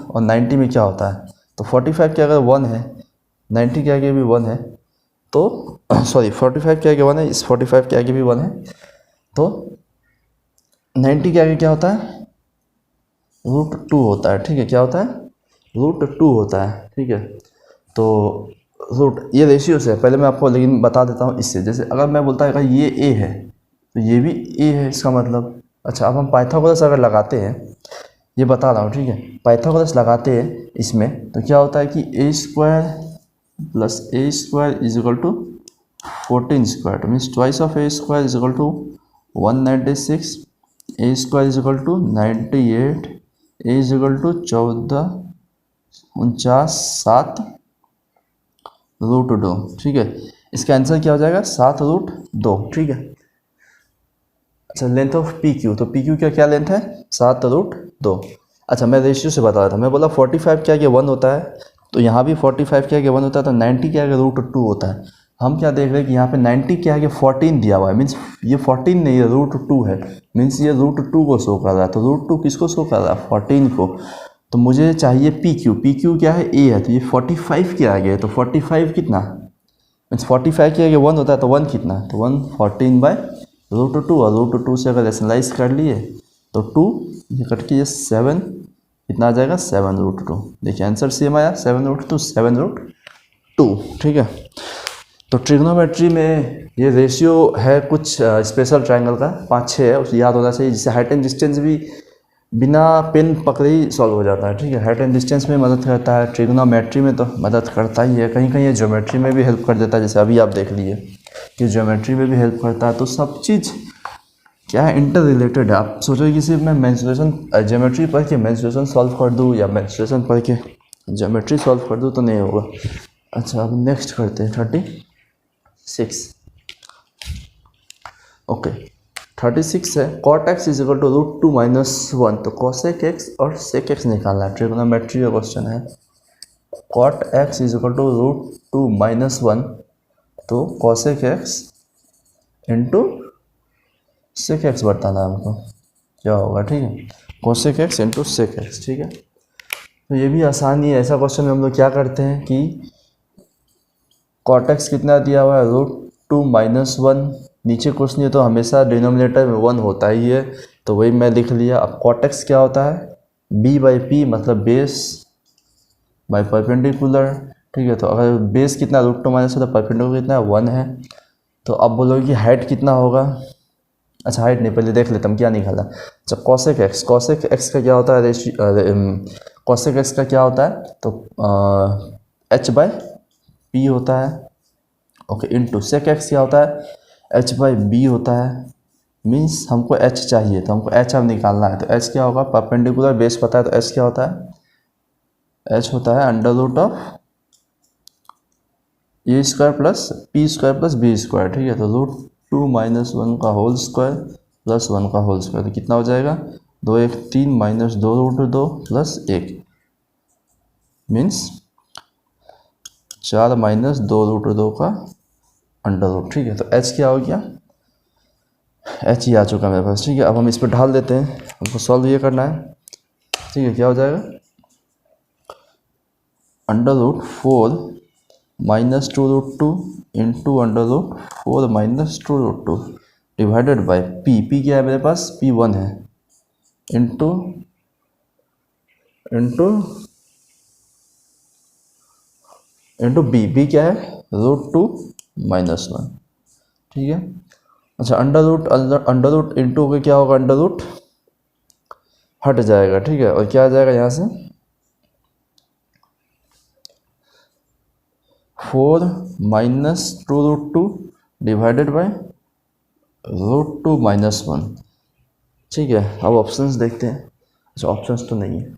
और 90 में क्या होता है। तो 45 के अगर 1 है, 90 के आगे भी 1 है, तो सॉरी 45 के आगे 1 है, इस 45 के आगे भी 1 है, तो 90 के आगे क्या होता है, √2 होता है, ठीक है। क्या होता है, √2 होता है, ठीक है। तो ये रेशियो से पहले मैं आपको लेकिन बता देता हूँ इससे। जैसे अगर मैं बोलता है अगर ये ए है तो ये भी ए है, इसका मतलब। अच्छा, अब हम पाइथागोरस अगर लगाते हैं, ये बता रहा हूँ, ठीक है। पाइथागोरस लगाते हैं इसमें तो क्या होता है कि a² + a² = 14², means twice of a² = 196, a² = 98, a = 14, 49, 7 √2, ठीक है। इसका आंसर क्या हो जाएगा, 7√2, ठीक है। अच्छा, लेंथ ऑफ पी क्यू, तो पी क्यू का क्या लेंथ है, 7√2। अच्छा, मैं रेशियो से बता रहा था, मैं बोला 45 के आगे 1 होता है, तो यहाँ भी 45 के आगे 1 होता है, तो 90 के आगे √2 होता है। हम क्या देख रहे हैं कि यहाँ पे 90 के आगे 14 दिया हुआ है, मीन्स ये 14 नहीं है, √2 है, मीन्स ये √2 को शो कर रहा है। तो √2 किसको शो कर रहा है, 14 को। तो मुझे चाहिए पी क्यू क्या है, ए है, तो ये 45 के आगे है, तो 45 कितना, मीन्स 45 के आगे 1 होता है, तो 1 कितना, तो 1 14/√2, और √2 से अगर रेशनलाइज कर लिए तो 2, ये कट के ये 7, कितना आ जाएगा, 7√2। देखिए आंसर सेम आया, 7√2, 7√2, ठीक है। तो ट्रिग्नोमेट्री में ये रेशियो है कुछ स्पेशल ट्रायंगल का, 5-6 है, उसे याद होना चाहिए, जिससे हाइट एंड डिस्टेंस भी बिना पेन पकड़े ही सॉल्व हो जाता है, ठीक है। हाइट एंड डिस्टेंस में मदद करता है, ट्रिग्नोमेट्री में तो मदद करता ही है, कहीं कहीं ये ज्योमेट्री में भी हेल्प कर देता है, जैसे अभी आप देख लिए कि ज्योमेट्री में भी हेल्प करता है। तो सब चीज़ क्या है, इंटर रिलेटेड है। आप सोचो कि सिर्फ मैं मेंस्ट्रुएशन ज्योमेट्री पढ़ के मेंस्ट्रुएशन सॉल्व कर दूँ, या मेंस्ट्रुएशन पढ़ के ज्योमेट्री सॉल्व कर दूँ, तो नहीं होगा। अच्छा, अब नेक्स्ट करते हैं 36। ओके, 36 है, cot x = √2 - 1, तो cosec x और sec x निकालना है, ट्रिग्नोमेट्री का क्वेश्चन है। cot x = √2 - 1, तो cosec x into sec x बताना है हमको, क्या होगा, ठीक है। cosec x into sec x, ठीक है। तो ये भी आसान ही है, ऐसा क्वेश्चन में हम लोग क्या करते हैं कि cot x कितना दिया हुआ है, √2 - 1, नीचे कुछ नहीं है तो हमेशा डिनोमिनेटर में 1 होता ही है, तो वही मैं लिख लिया। अब cot x क्या होता है, b/p, मतलब बेस बाय परपेंडिकुलर, ठीक है। तो अगर बेस कितना √2 - 1 तो परपेंडिकुलर कितना है, 1 है। तो अब बोलोगे कि हाइट कितना होगा। अच्छा, हाइट नहीं, पहले देख लेते हम क्या निकाला। अच्छा, cosec x का क्या होता है, cosec x का क्या होता है, तो h/p होता है, ओके, इंटू sec x क्या होता है, h/b होता है। मीन्स हमको h चाहिए, तो हमको h अब निकालना है, तो h क्या होगा, परपेंडिकुलर बेस पता है, तो h क्या होता है, h होता है √of a² + p² + b², ठीक है। तो √2 - 1 का होल स्क्वायर + 1 का होल स्क्वायर, तो कितना हो जाएगा, 2 1 3 - 2√2 + 1, मीन्स 4 - 2√2 का √, ठीक है। तो h क्या हो गया, h ही आ चुका मेरे पास, ठीक है। अब हम इस पर ढाल देते हैं, हमको सॉल्व ये करना है, ठीक है। क्या हो जाएगा, √4 - 2√2 इंटू √4 - 2√2 डिवाइडेड बाई p क्या है मेरे पास, p1 है, इंटू b क्या है, √2 - 1, ठीक है। अच्छा, अंडर रूट इंटू के क्या होगा, अंडर रूट हट जाएगा, ठीक है। और क्या आ जाएगा यहाँ से, 4 - 2√2 डिवाइडेड बाय √2 - 1, ठीक है। अब ऑप्शंस देखते हैं। अच्छा, ऑप्शंस तो नहीं है,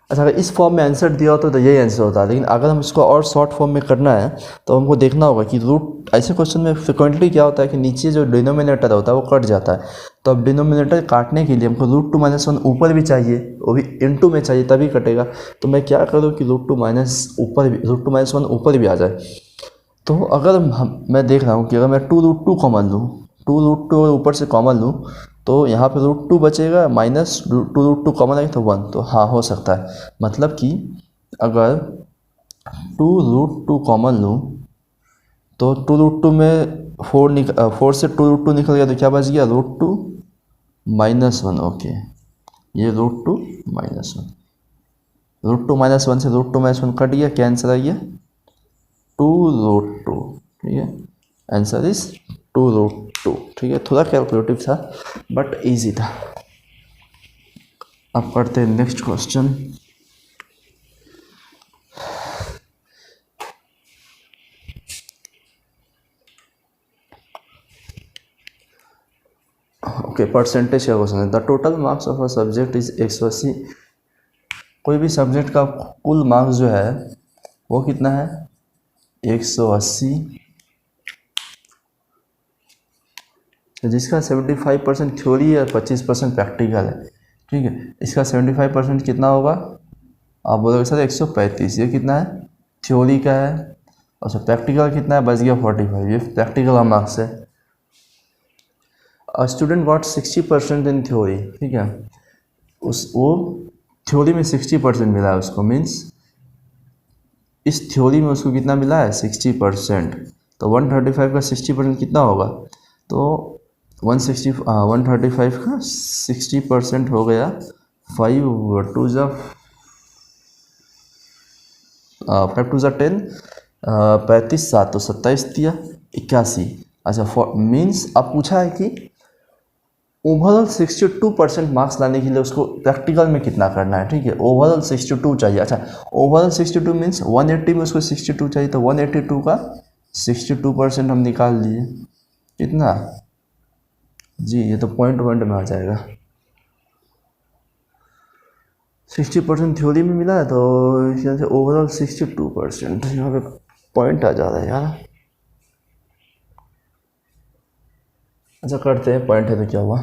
अच्छा, अगर इस फॉर्म में आंसर दिया होता तो यही आंसर होता, लेकिन अगर हम इसको और शॉर्ट फॉर्म में करना है तो हमको देखना होगा कि रूट, ऐसे क्वेश्चन में फ्रिक्वेंटली क्या होता है कि नीचे जो डिनोमिनेटर होता है वो कट जाता है। तो अब डिनोमिनेटर काटने के लिए हमको √2 - 1 ऊपर भी चाहिए, वो भी इनटू में चाहिए तभी कटेगा। तो मैं क्या करूँ कि √2 - 1 ऊपर भी आ जाए। तो अगर मैं देख रहा हूँ कि अगर मैं 2√2 कॉमन लूँ, 2√2 ऊपर से कॉमन लूँ तो यहाँ पे √2 बचेगा, माइनस 2√2 कॉमन आएगा तो 1। तो हाँ, हो सकता है। मतलब कि अगर 2√2 कॉमन लूँ तो 2√2 में 4 से 2√2 निकल गया तो क्या बच गया, √2 - 1। ओके, ये √2 - 1, √2 - 1 से √2 - 1 कट गया, क्या आंसर आ गया, 2√2। ठीक है, आंसर इज 2√2। ठीक है, थोड़ा कैलकुलेटिव था बट इजी था। अब पढ़ते हैं नेक्स्ट क्वेश्चन। ओके, परसेंटेज का क्वेश्चन है। The total marks of a subject is 180। कोई भी सब्जेक्ट का कुल मार्क्स जो है वो कितना है, 180, जिसका 75% थ्योरी है और 25% प्रैक्टिकल है। ठीक है, इसका 75% कितना होगा, आप बोलोगे सर 135, ये कितना है, थ्योरी का है। और सर प्रैक्टिकल कितना है, बच गया 45, ये प्रैक्टिकल मार्क्स है। Student got 60% in theory. ठीक है, वो थ्योरी में 60% मिला है उसको, मीन्स इस थ्योरी में उसको कितना मिला है, 60%। तो 135 का 60% कितना होगा, तो 135 का 60% हो गया 5 2 ज़ा 10, 35 7 तो 27 दिया, 81। अच्छा, मीन्स अब पूछा है कि ओवरऑल 62% मार्क्स लाने के लिए उसको प्रैक्टिकल में कितना करना है। ठीक है, ओवरऑल 62 चाहिए। अच्छा, ओवरऑल 62 मीन्स 180 में उसको 62 चाहिए, तो 182 का 62% हम निकाल लिए, कितना जी, ये तो पॉइंट में आ जाएगा। 60% थ्योरी में मिला है तो इस वजह से ओवरऑल 62%, यहाँ पे पॉइंट आ जा रहा है यार। अच्छा, करते हैं, पॉइंट है तो क्या हुआ।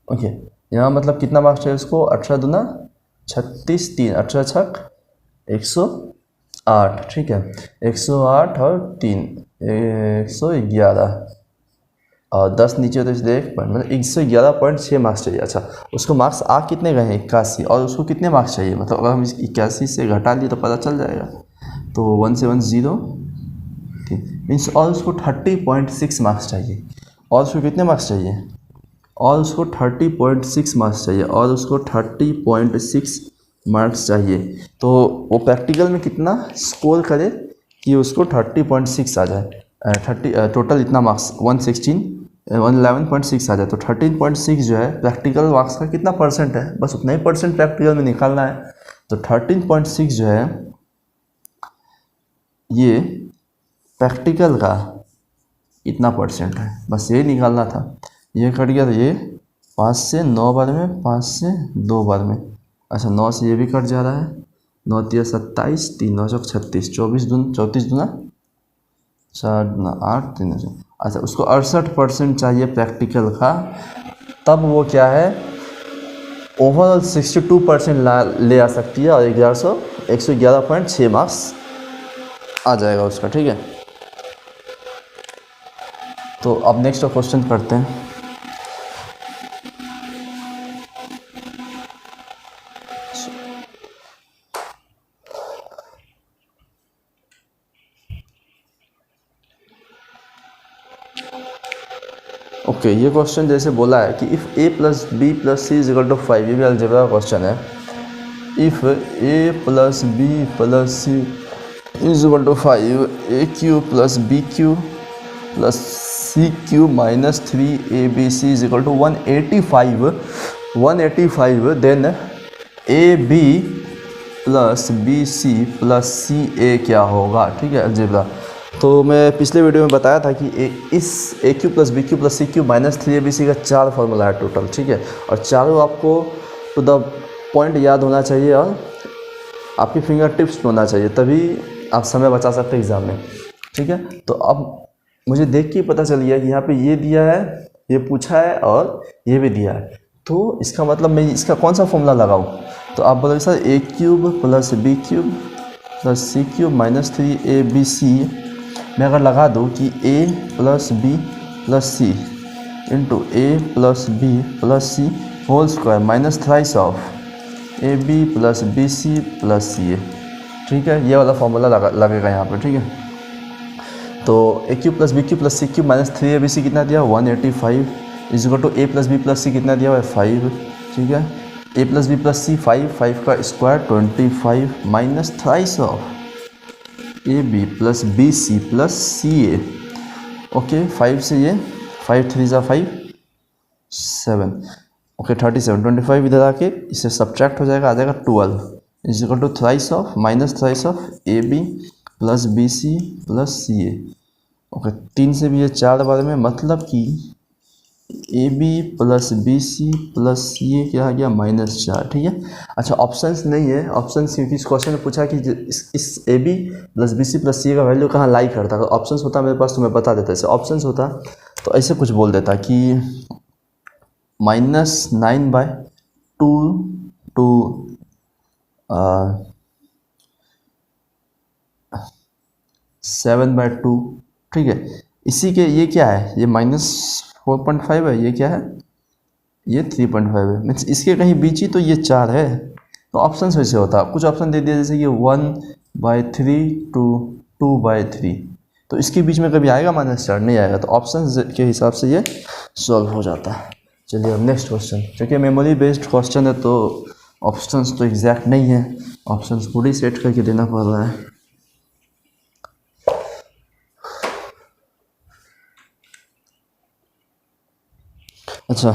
ओके, यहाँ मतलब कितना मार्क्स चाहिए उसको, 18 दूना 36, 3 18 छक 108। ठीक है, 108 और 3 111 और 10 नीचे तो इसलिए 1 पॉइंट, मतलब 111.6 मार्क्स चाहिए। अच्छा, उसको मार्क्स आ कितने गए हैं, 81, और उसको कितने मार्क्स चाहिए, मतलब अगर हम 81 से घटा लिए तो पता चल जाएगा। तो 1 से 1 0, ठीक, मीन्स और उसको 30.6 मार्क्स चाहिए। और उसको कितने मार्क्स चाहिए, और उसको 30.6 मार्क्स चाहिए, और उसको 30.6 मार्क्स चाहिए। तो वो प्रैक्टिकल में कितना स्कोर करे कि उसको 30.6 आ जाए, 30 टोटल इतना मार्क्स 111.6 आ जाए। तो 13.6 जो है प्रैक्टिकल मार्क्स का कितना परसेंट है, बस उतना ही परसेंट प्रैक्टिकल में निकालना है। तो 13.6 जो है ये प्रैक्टिकल का इतना परसेंट है, बस यही निकालना था। ये कट गया तो ये 5 से 9 बार में, 5 से 2 बार में। अच्छा, 9 से ये भी कट जा रहा है, 9 3 27, 3 9 36, 34 दूना 4 दूना 8, 3 अच्छा, उसको 68% चाहिए प्रैक्टिकल का, तब वो क्या है, ओवरऑल 62% ले आ सकती है, और 111.6 मार्क्स आ जाएगा उसका। ठीक है, तो अब नेक्स्ट क्वेश्चन करते हैं। ओके, ये क्वेश्चन जैसे बोला है कि इफ़ a + b + c = 5, ये भी अलजेब्रा का क्वेश्चन है। If a + b + c = 5, aq + bq + cq - 3abc = 185, then ab + bc + ca क्या होगा। ठीक है, अलजेब्रा। तो मैं पिछले वीडियो में बताया था कि इस AQ + BQ + CQ - 3ABC का 4 फॉर्मूला है टोटल। ठीक है, और चारों आपको टू द पॉइंट याद होना चाहिए और आपकी फिंगर टिप्स पे होना चाहिए, तभी आप समय बचा सकते हैं एग्ज़ाम में। ठीक है, तो अब मुझे देख के पता चल गया कि यहाँ पे ये दिया है, ये पूछा है और ये भी दिया है, तो इसका मतलब मैं इसका कौन सा फॉर्मूला लगाऊँ? तो आप बोलोगे sir a cube plus b cube plus c cube minus 3ab मैं अगर लगा दूँ कि a plus B plus c into a plus B plus c whole square minus thrice of a b plus b c plus c a. ठीक है, ये वाला formula लगेगा यहाँ पर। ठीक है, तो a cube plus b cube plus c cube minus 3ab कितना दिया 185 is equal to a plus B plus c कितना दिया हुआ है 5। ठीक है, a plus B plus c 5 का square 25 minus thrice of a b plus b c plus c a. Okay, 5 से ये 5 3 ज़ा 5 7 ओके 37 25 इधर आके इससे सब्ट्रैक्ट हो जाएगा, आ जाएगा 12 is equal to thrice of minus thrice of a b plus b c plus c a. Okay, 3 से भी ये 4 बार में, मतलब कि a b plus b c plus c a क्या आ गया -4। ठीक है, अच्छा ऑप्शंस नहीं है, ऑप्शंस क्योंकि इस क्वेश्चन में पूछा कि इस a b plus b c plus c a का वैल्यू कहाँ लाई करता है। अगर ऑप्शंस होता मेरे पास तो मैं बता देता, ऐसे ऑप्शंस होता तो ऐसे कुछ बोल देता कि -9/2 टू 7/2। ठीक है, इसी के ये क्या है, ये -4.5 है, ये क्या है, ये 3.5 है, मीन्स इसके कहीं बीच ही तो ये 4 है। तो ऑप्शन वैसे होता, कुछ ऑप्शन दे दिया जैसे कि 1/3 टू 2/3, तो इसके बीच में कभी आएगा -4? नहीं आएगा, तो ऑप्शन के हिसाब से ये सॉल्व हो जाता है। चलिए अब नेक्स्ट क्वेश्चन, क्योंकि मेमोरी बेस्ड क्वेश्चन है तो ऑप्शंस तो एग्जैक्ट नहीं है, ऑप्शंस पूरी सेट करके देना पड़ रहा है। अच्छा,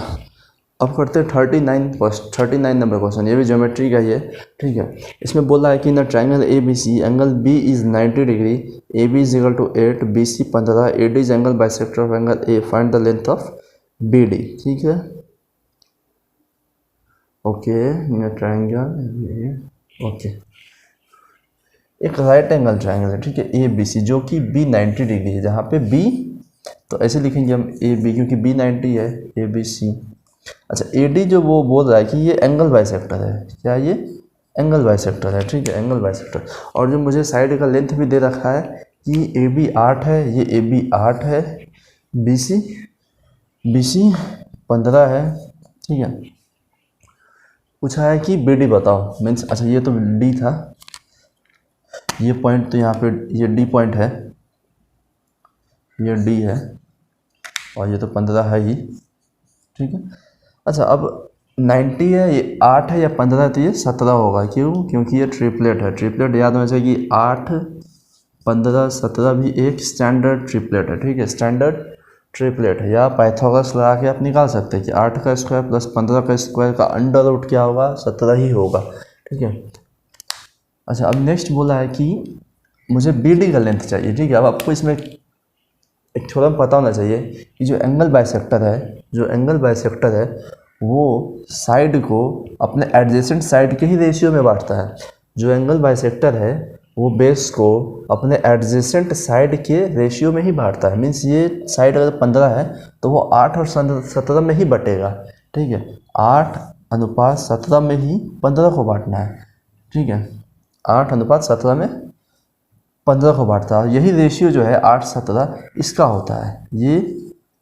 अब करते हैं 39 नंबर क्वेश्चन, ये भी ज्योमेट्री का ही है। ठीक है, इसमें बोला है कि in triangle A B C angle B is 90 degree, A B is equal to 8, B C 15, A D is angle bisector of angle A, find the length of B D. ठीक है, ओके, इन ट्राइंगल ओके, एक right angle triangle है। ठीक है, ए B सी जो कि B 90 degree है, जहाँ पे बी, तो ऐसे लिखेंगे हम ए बी, क्योंकि बी 90 है, ए बी सी। अच्छा, ए डी जो वो बोल रहा है कि ये एंगल बाइसेक्टर है, क्या ये एंगल बाइसेक्टर है? ठीक है, एंगल बाइसेक्टर। और जो मुझे साइड का लेंथ भी दे रखा है कि ए बी 8 है, ये ए बी 8 है, बी सी 15 है। ठीक है, पूछा है कि बी डी बताओ, मीन्स अच्छा ये तो डी था, ये पॉइंट तो यहाँ पे ये डी पॉइंट है, ये डी है, और ये तो 15 है ही। ठीक है, अच्छा अब 90 है, ये 8 है या 15 है, तो ये 17 होगा। क्यों? क्योंकि ये ट्रिपलेट है। ट्रिपलेट याद होना चाहिए कि 8 15 17 भी एक स्टैंडर्ड ट्रिपलेट है। ठीक है, स्टैंडर्ड ट्रिपलेट है, या पाइथागोरस लगा के आप निकाल सकते हैं कि 8 का स्क्वायर प्लस 15 का स्क्वायर का अंडर रूट क्या होगा, 17 ही होगा। ठीक है, अच्छा अब नेक्स्ट बोला है कि मुझे बी डी का लेंथ चाहिए। ठीक है, अब आपको इसमें एक थोड़ा पता होना चाहिए कि जो एंगल बाइसेक्टर है वो साइड को अपने एडजेसेंट साइड के ही रेशियो में बांटता है। जो एंगल बाइसेक्टर है वो बेस को अपने एडजेसेंट साइड के रेशियो में ही बांटता है। मीन्स ये साइड अगर 15 है तो वो 8 और 17 में ही बटेगा। ठीक है, 8:17 में ही 15 को बांटना है। ठीक है, 8:17 में 15 को बांटता है। यही रेशियो जो है 8:17 इसका होता है, ये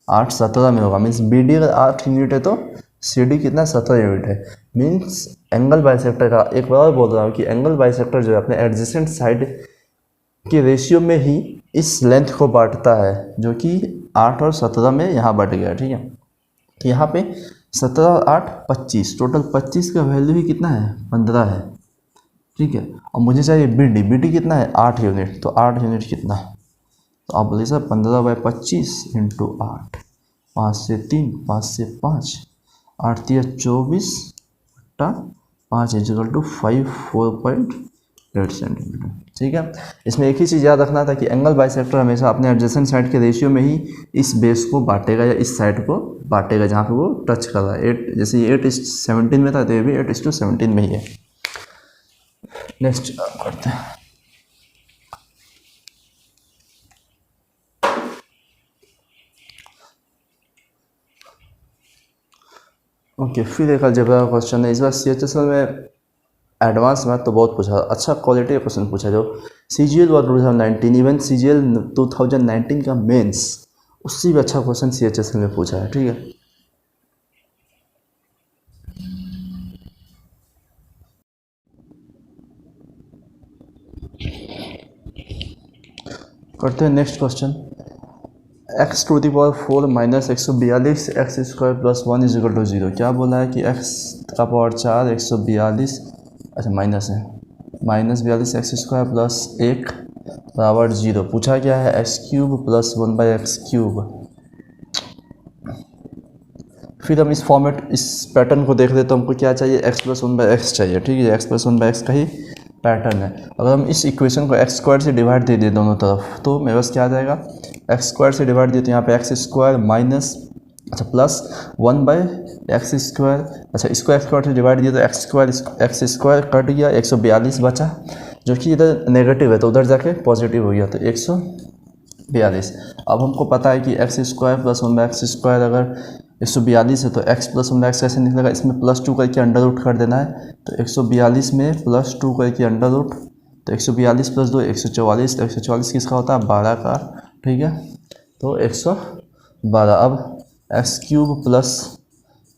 8:17 में होगा। मीन्स बी डी अगर 8 यूनिट है तो सी डी कितना 17 यूनिट है। मीन्स एंगल बाइसेक्टर का, एक बार और बोल रहा हूँ कि एंगल बाइसेक्टर जो है अपने एडजेसेंट साइड के रेशियो में ही इस लेंथ को बांटता है, जो कि 8 और 17 में यहाँ बट गया। ठीक है, तो यहाँ पे 17 और 8 25, टोटल 25 का वैल्यू ही कितना है 15 है। ठीक है, और मुझे चाहिए बी डी कितना है 8 यूनिट, तो 8 यूनिट कितना, तो आप बोलिए सर 15/25 इंटू 8, 5 से 3 5 से 5, 8 × 3 = 24 बटा 5 = 5 4.5 8 सेंटीमीटर। ठीक है, इसमें एक ही चीज़ याद रखना था कि एंगल बाइसेक्टर हमेशा अपने एडजेसेंट साइड के रेशियो में ही इस बेस को बांटेगा या इस साइड को बांटेगा जहाँ पे वो टच कर रहा है। 8 जैसे ये 8:17 में था तो ये भी 8:17 में ही है। नेक्स्ट करते हैं। ओके, फिर एक अलजेब्रा का क्वेश्चन है। इस बार CHSL में एडवांस मैथ तो बहुत पूछा, अच्छा क्वालिटी का क्वेश्चन पूछा। जो CGL हुआ 2019, इवन CGL 2019 का मेंस, उससे भी अच्छा क्वेश्चन CHSL में पूछा है। ठीक है, करते हैं next question. x⁴ minus 142 x² + 1 = 0। क्या बोला है कि x⁴ 142, अच्छा माइनस है, -42 x² + 1 = 0। पूछा क्या है x³ + 1/x³। फिर हम इस फॉर्मेट, इस पैटर्न को देख ले तो हमको क्या चाहिए, x + 1/x चाहिए। ठीक है, x + 1/x का ही पैटर्न है। अगर हम इस इक्वेशन को x² से डिवाइड दे दें दोनों तरफ तो मेरे पास क्या आ जाएगा, x² से डिवाइड दिए तो यहाँ पे x² माइनस, अच्छा प्लस 1/x², अच्छा इसको x² से डिवाइड दिया तो x² कट गया, 142 बचा, जो कि इधर नेगेटिव है तो उधर जाके पॉजिटिव हो गया तो 142। अब हमको पता है कि x² + 1/x² अगर 142 है तो x + 1/x कैसे निकलेगा, इसमें +2 करके अंडर रूट कर देना है। तो 142 में +2 करके अंडर रूट, तो 142 + 2 144, तो 144 किसका होता है, 12 का। ठीक है, तो 112। अब x³ +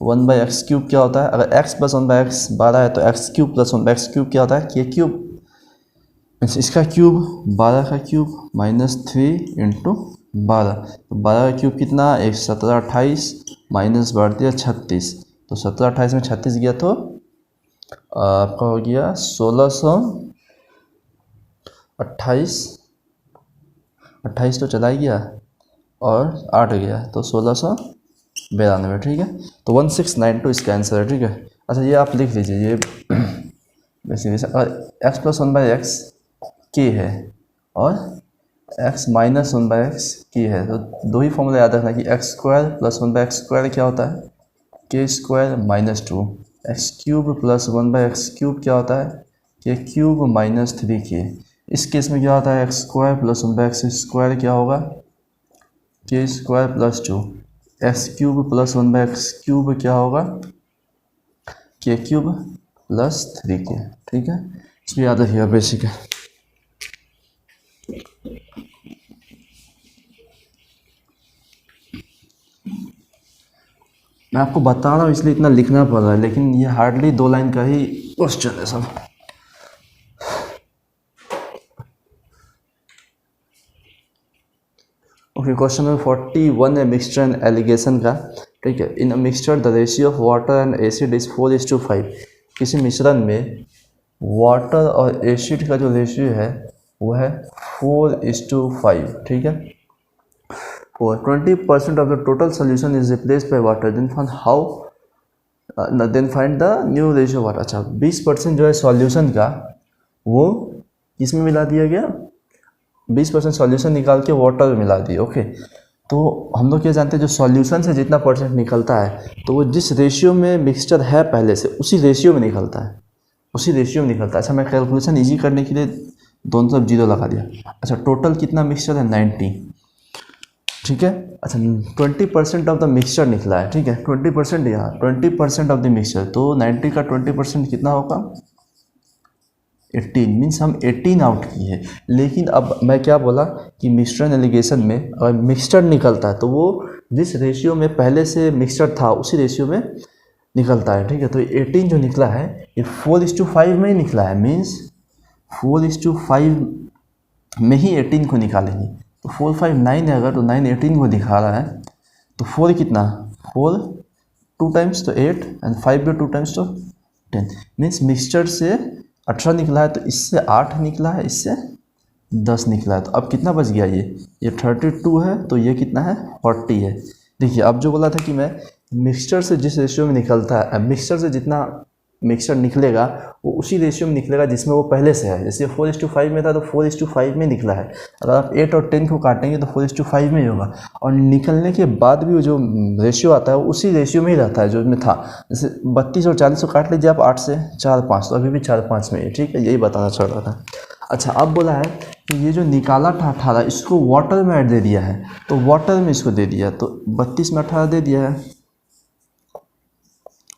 1/x³ क्या होता है, अगर x + 1/x 12 है तो x³ + 1/x³ क्या होता है, k³, इसका क्यूब 12 का क्यूब -3 × 12, तो 12 का क्यूब कितना, 17 28 माइनस बढ़ दिया 36, तो 17 28 में 36 गया तो आपका हो गया 1628, 28 तो चला ही गया और 8 गया तो 1692। ठीक है, तो 1692 इसका आंसर है। ठीक है, अच्छा ये आप लिख लीजिए, ये वैसे x + 1/x k है और x - 1/x k है, तो दो ही फॉर्मूला याद रखना कि x² + 1/x² क्या होता है, k² - 2, x³ + 1/x³ क्या होता है, k³ - 3k। इस केस में क्या होता है, x² + 1/x² क्या होगा, k² + 2, x³ + 1/x³ क्या होगा, k³ + 3k। ठीक है, इसमें याद रखिएगा, बेसिक है। मैं आपको बता रहा हूँ इसलिए इतना लिखना पड़ रहा है, लेकिन ये हार्डली 2 लाइन का ही क्वेश्चन है सब। ओके, क्वेश्चन नंबर 41 है मिक्सचर एंड एलिगेशन का। ठीक है, in a mixture the ratio of water and acid is 4:5। किसी मिश्रण में वाटर और एसिड का जो रेशियो है वो है 4:5। ठीक है, 20% of the total solution is replaced by water, then find the new ratio water. अच्छा, 20% जो है सॉल्यूशन का वो किस में मिला दिया गया, 20% सॉल्यूशन निकाल के वाटर में मिला दिए। ओके, तो हम लोग क्या जानते हैं, जो सॉल्यूशन से जितना परसेंट निकलता है तो वो जिस रेशियो में मिक्सचर है पहले से उसी रेशियो में निकलता है, उसी रेशियो में निकलता है। अच्छा, मैं कैलकुलेशन इजी करने के लिए दोनों तरफ 0 लगा दिया। अच्छा, टोटल कितना मिक्सचर है, 90। ठीक है, अच्छा 20% ऑफ द मिक्सचर निकला है। ठीक है, 20% यहाँ 20% ऑफ द मिक्सचर, तो 90 का 20% कितना होगा, 18, मीन्स हम 18 आउट किए। लेकिन अब मैं क्या बोला कि मिक्सचर एलिगेशन में अगर मिक्सचर निकलता है तो वो जिस रेशियो में पहले से मिक्सचर था उसी रेशियो में निकलता है। ठीक है, तो 18 जो निकला है ये 4:5 में ही निकला है, मीन्स 4:5 में ही 18 को निकालेंगे। तो 4 5 9 है, अगर तो 9 18 को दिखा रहा है तो 4 कितना, 4 2 टाइम्स तो 8 एंड 5 भी 2 टाइम्स तो 10, मीन्स मिक्सचर से 18 निकला है तो इससे 8 निकला है, इससे 10 निकला है। तो अब कितना बच गया, ये 32 है तो ये कितना है, 40 है। देखिए अब जो बोला था कि मैं मिक्सचर से जिस रेशियो में निकलता है, मिक्सचर से जितना मिक्सचर निकलेगा वो उसी रेशियो में निकलेगा जिसमें वो पहले से है। जैसे 4:5 में था तो 4:5 में निकला है। अगर आप 8 और 10 को काटेंगे तो 4:5 में ही होगा, और निकलने के बाद भी वो जो रेशियो आता है वो उसी रेशियो में ही रहता है जो इसमें था। जैसे 32 और 40 को काट लीजिए आप 8 से 4 5, तो अभी भी 4 5 में है। ठीक है, यही बताना चाह रहा था। अच्छा, अब बोला है कि ये जो निकाला था 18 इसको वाटर में ऐड दे दिया है, तो वाटर में इसको दे दिया, तो 32 में 18 दे दिया है,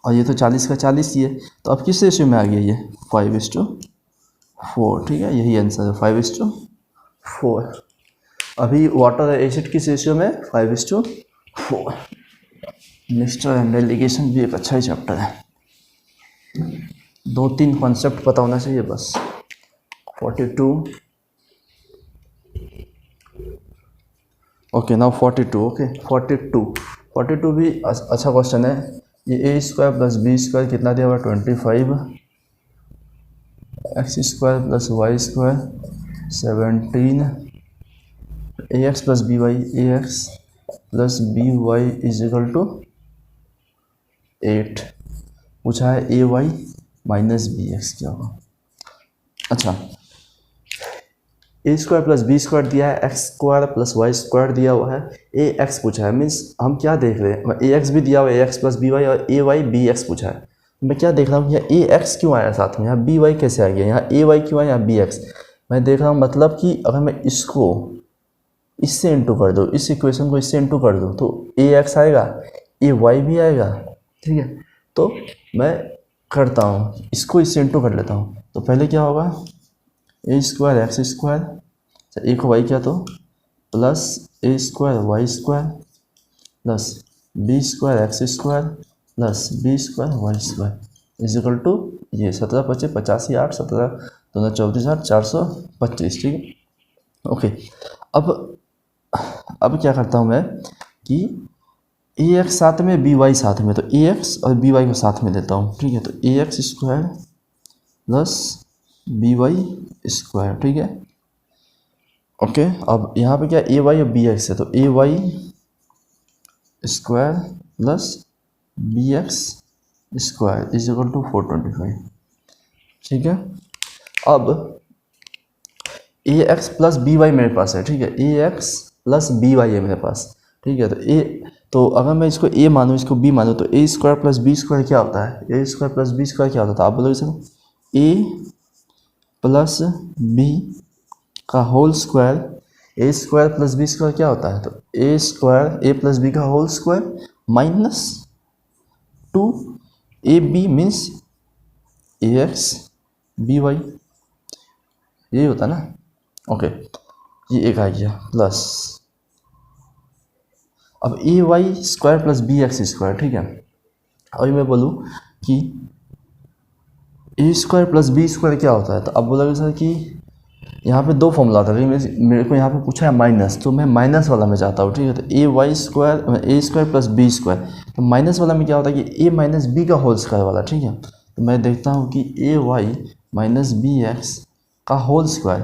और ये तो 40 का 40 ही है। तो अब किस रेशियो में आ गया ये 5:4। ठीक है, यही आंसर है 5:4। अभी वाटर और एसिड किस रेशियो में 5:4। मिक्सचर एंड एलिगेशन भी एक अच्छा ही चैप्टर है, 2-3 कॉन्सेप्ट पता होना चाहिए बस। 42 ओके, नाउ 42 ओके 42 भी अच्छा क्वेश्चन है। ये a² + b² कितना दिया हुआ 25, x² + y² 17, ax + by = 8। पूछा है ay - bx क्या होगा। अच्छा, a² + b² दिया है, x² + y² दिया हुआ है, ax पूछा है। मीन्स हम क्या देख रहे हैं, ax भी दिया हुआ है, ax + by, और ay bx पूछा है। मैं क्या देख रहा हूँ, यहाँ ax क्यों आया साथ में, यहाँ by कैसे आ गया, यहाँ ay क्यों आया, यहाँ bx। मैं देख रहा हूँ मतलब कि अगर मैं इसको इससे इंटू कर दूँ, इस इक्वेशन को इससे इंटू कर दूँ, तो ax आएगा, ay भी आएगा। ठीक है, तो मैं करता हूँ, इसको इससे इंटू कर लेता हूँ। तो पहले क्या होगा, a² x², a को y क्या, तो plus a² y² plus b² x² plus b² y² = ये 17 × 5 = 85, 8 17 2 34, 8 425। ठीक है, ओके। अब क्या करता हूँ मैं कि ax साथ में by साथ में, तो ax और by को साथ में लेता हूँ। ठीक है, तो ax² प्लस by²। ठीक है, ओके। अब यहाँ पे क्या ay और bx है, तो ay² प्लस bx² = 425। ठीक है, अब ax प्लस by मेरे पास है। ठीक है, ax प्लस by है मेरे पास। ठीक है, तो अगर मैं इसको a मानूँ, इसको b मानूँ, तो a² + b² क्या होता है, a² + b² क्या होता था, आप बोलोगे सर a प्लस b का होल स्क्वायर, a² + b² क्या होता है, तो a² a + b का whole square minus 2ab means ax by, यही होता ना। ओके, ये एक आ गया प्लस, अब ay² + bx²। ठीक है, अभी मैं बोलूँ कि a² + b² क्या होता है, तो अब बोलोगे सर कि यहाँ पे 2 फॉर्मूला था, मेरे को यहाँ पे पूछा है माइनस, तो मैं माइनस वाला में चाहता हूँ। ठीक है, तो a² + b², तो माइनस वाला में क्या होता है कि a - b का होल स्क्वायर वाला। ठीक है, तो मैं देखता हूँ कि ay - bx का होल स्क्वायर।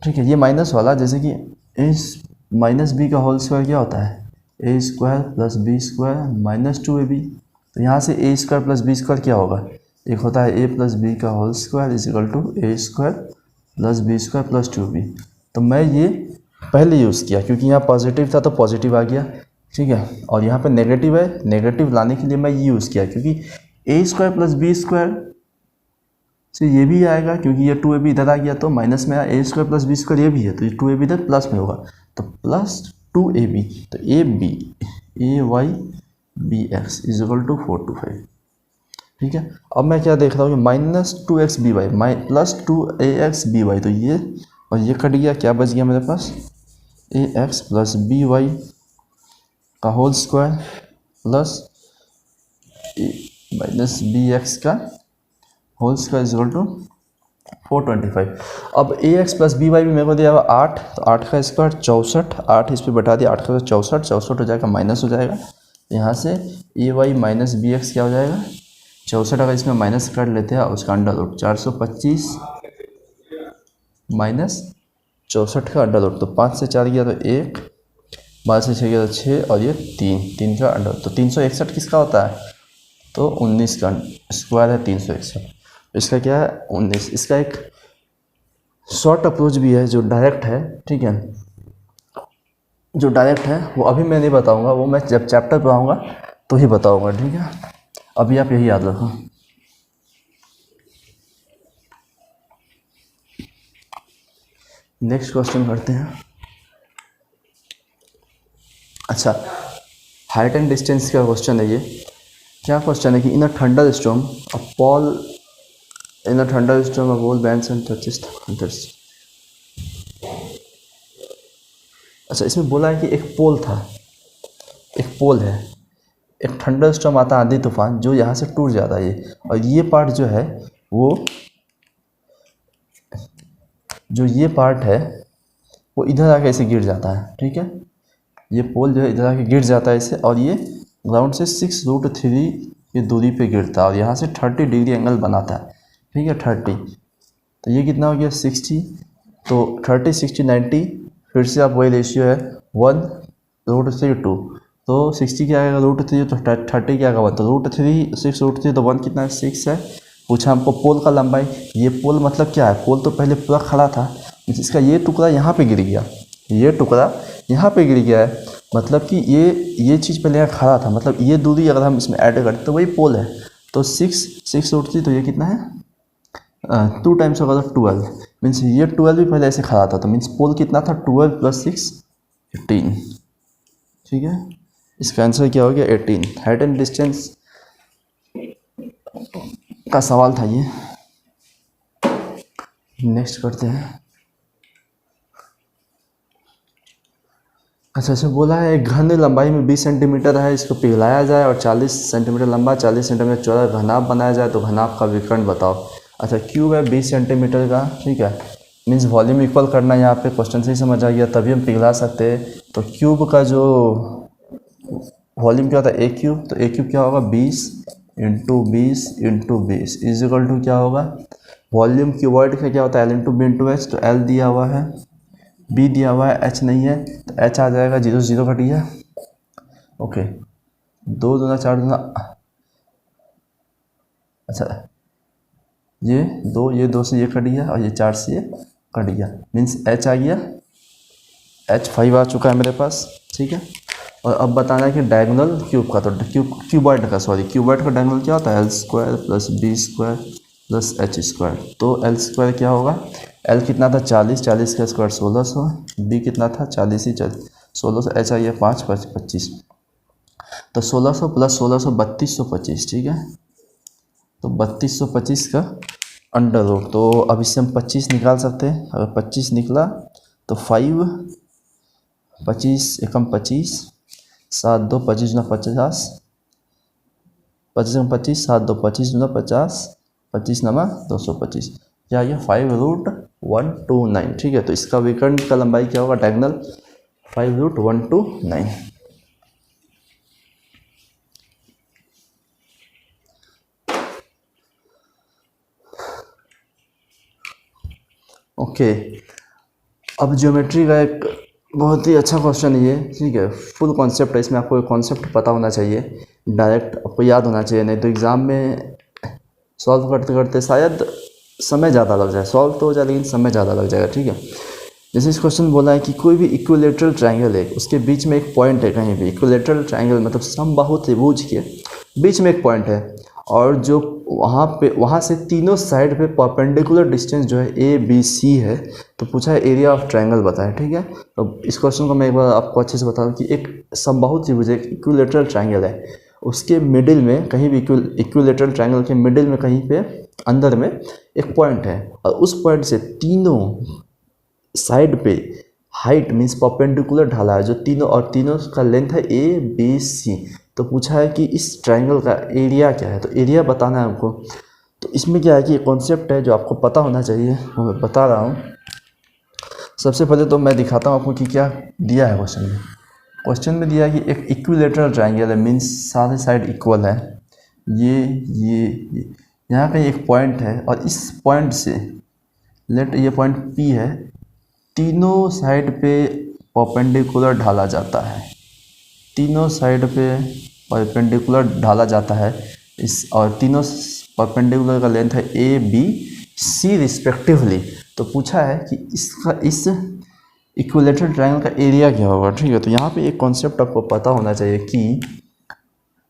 ठीक है, ये माइनस वाला, जैसे कि a - b का होल स्क्वायर क्या होता है, a² + b² - 2ab। तो यहाँ से a² + b² क्या होगा, एक होता है a + b का whole square = a² + b² + 2b। तो मैं ये पहले यूज़ किया क्योंकि यहाँ पॉजिटिव था तो पॉजिटिव आ गया। ठीक है, और यहाँ पे नेगेटिव है, नेगेटिव लाने के लिए मैं ये यूज़ किया क्योंकि a² + b² से ये भी आएगा, क्योंकि ये 2ab इधर आ गया तो माइनस में आया, a² + b² ये भी है, तो ये 2ab इधर प्लस में होगा, तो प्लस 2ab, तो ab ay bx = 425। ठीक है, अब मैं क्या देख रहा हूँ, -2xby प्लस 2axby, तो ये और ये कट गया, क्या बच गया मेरे पास, ax + by का होल स्क्वायर प्लस -bx का होल स्क्वायर = 425। अब ax + by भी मेरे को दिया हुआ 8, तो 8 का स्क्वायर 64, 8 इस पर बैठा दिया, 8 का 64, 64 हो जाएगा, माइनस हो जाएगा। यहाँ से ay - bx क्या हो जाएगा, 64 अगर इसमें माइनस कर लेते हैं, उसका अंडर रूट 425 माइनस 64 का अंडर रूट, तो 5 से 4 गया तो 1, 12 से 6 गया तो 6, और ये 3 का अंडर, तो 361 किसका होता है, तो 19 का स्क्वायर है 361, इसका क्या है 19। इसका एक शॉर्ट अप्रोच भी है जो डायरेक्ट है, ठीक है, जो डायरेक्ट है वो अभी मैं नहीं बताऊंगा, वो मैं जब चैप्टर पे आऊँगा तो ही बताऊंगा, ठीक है। अभी आप यही याद रखो। नेक्स्ट क्वेश्चन करते हैं। अच्छा, हाइट एंड डिस्टेंस का क्वेश्चन है ये। क्या क्वेश्चन है कि in a thunderstorm a pole in a thunderstorm a ball bends and touches thunders. अच्छा, इसमें बोला है कि एक पोल था, एक पोल है, एक थंडर स्टॉर्म आता है आंधी तूफान जो यहाँ से टूट जाता है ये, और ये पार्ट जो है वो, जो ये पार्ट है वो इधर आके ऐसे गिर जाता है, ठीक है। ये पोल जो है इधर आके गिर जाता है इसे, और ये ग्राउंड से 6√3 की दूरी पे गिरता है और यहाँ से 30 डिग्री एंगल बनाता है, ठीक है 30। तो ये कितना हो गया 60, तो 30 60 90, फिर से आप वही रेशियो है 1√3 2, तो 60 क्या आएगा √3, तो 30 क्या आएगा 1, तो √3 6√3, तो 1 कितना है 6 है। पूछा हमको पोल का लंबाई, ये पोल मतलब क्या है, पोल तो पहले पूरा खड़ा था, इसका ये टुकड़ा यहाँ पे गिर गया, ये टुकड़ा यहाँ पे गिर गया है, मतलब कि ये चीज़ पहले यहाँ खड़ा था, मतलब ये दूरी अगर हम इसमें ऐड करते तो वही पोल है। तो 6 6√3, तो ये कितना है 2 टाइम्स होगा तो 12, मीन्स ये 12 भी पहले ऐसे खड़ा था, तो मीन्स पोल कितना था 12 + 6 18, ठीक है। इसका आंसर क्या हो गया 18। हाइट एंड डिस्टेंस का सवाल था ये। नेक्स्ट करते हैं। अच्छा, इसमें बोला है एक घन लंबाई में 20 सेंटीमीटर है, इसको पिघलाया जाए और 40 सेंटीमीटर लंबा 40 सेंटीमीटर चौड़ा घनाभ बनाया जाए तो घनाभ का विकर्ण बताओ। अच्छा, क्यूब है 20 सेंटीमीटर का, ठीक है, मीन्स वॉल्यूम इक्वल करना है, यहाँ पे क्वेश्चन से ही समझ आ गया, तभी हम पिघला सकते हैं। तो क्यूब का जो वॉल्यूम क्या होता है, ए क्यूब, तो ए क्यूब क्या होगा 20 × 20 × 20 इजिकल टू क्या होगा, वॉल्यूम क्यूबॉइड का क्या होता है L × B × H, तो L दिया हुआ है, B दिया हुआ है, H नहीं है, तो H आ जाएगा 0 0 कटिया, ओके 2 दूना 4 दूना, अच्छा ये 2, ये 2 से ये कट गया और ये 4 से ये कट गया, मीन्स H आ गया, H 5 आ चुका है मेरे पास, ठीक है। और अब बताना है कि डायगोनल क्यूब का, तो क्यूबॉइड का डायगोनल क्या होता है L² + B² + H², तो L² क्या होगा, L कितना था 40, 40 का स्क्वायर 1600, B कितना था 40 ही 1600, H आ गया 5 5 25, तो 1600 + 1600 3225, ठीक है। तो 3225 का अंडर रूट, तो अब इससे हम 25 निकाल सकते हैं, अगर 25 निकला तो 5 25 एकम 25 7 2 25 × 50 25 × 25 7 2 25 × 50 25 × 225, क्या आ गया 5√129, ठीक है। तो इसका विकर्ण का लंबाई क्या होगा डायगोनल 5√129। ओके, अब ज्योमेट्री का एक बहुत ही अच्छा क्वेश्चन है ये, ठीक है, फुल कॉन्सेप्ट है, इसमें आपको कॉन्सेप्ट पता होना चाहिए, डायरेक्ट आपको याद होना चाहिए, नहीं तो एग्ज़ाम में सॉल्व करते करते शायद समय ज़्यादा लग जाए, सॉल्व तो हो जाए लेकिन समय ज़्यादा लग जाएगा, ठीक है। जैसे इस क्वेश्चन बोला है कि कोई भी इक्विलेटरल ट्रायंगल है, उसके बीच में एक पॉइंट है, कहीं भी इक्विलेटरल ट्रायंगल मतलब समबाहु त्रिभुज के बीच में एक पॉइंट है, और जो वहाँ से तीनों साइड पे परपेंडिकुलर डिस्टेंस जो है ABC है, तो पूछा है एरिया ऑफ ट्रायंगल बताएं, ठीक है। तो इस क्वेश्चन को मैं एक बार आपको अच्छे से बता दूं कि एक समबाहु त्रिभुज एक इक्विलेटरल ट्रायंगल है, उसके मिडिल में कहीं भी इक्विलेटरल ट्रायंगल के मिडिल में कहीं पे अंदर में एक पॉइंट है, और उस पॉइंट से तीनों साइड पे हाइट मीन्स परपेंडिकुलर ढाला है, जो तीनों का लेंथ है ABC। तो पूछा है कि इस ट्रायंगल का एरिया क्या है, तो एरिया बताना है हमको। तो इसमें क्या है कि कॉन्सेप्ट है जो आपको पता होना चाहिए, वो मैं बता रहा हूँ। सबसे पहले तो मैं दिखाता हूँ आपको कि क्या दिया है क्वेश्चन में। क्वेश्चन में दिया है कि एक इक्विलेटरल ट्रायंगल है, मीन्स सारे साइड इक्वल है, ये यहाँ कहीं एक पॉइंट है, और इस पॉइंट से लेट ये पॉइंट P है, तीनों साइड पे परपेंडिकुलर ढाला जाता है, तीनों साइड पे परपेंडिकुलर ढाला जाता है, इस और तीनों परपेंडिकुलर का लेंथ है ए बी सी रिस्पेक्टिवली। तो पूछा है कि इसका इस इक्विलेटरल ट्रायंगल का एरिया क्या होगा, ठीक है। तो यहाँ पे एक कॉन्सेप्ट आपको पता होना चाहिए कि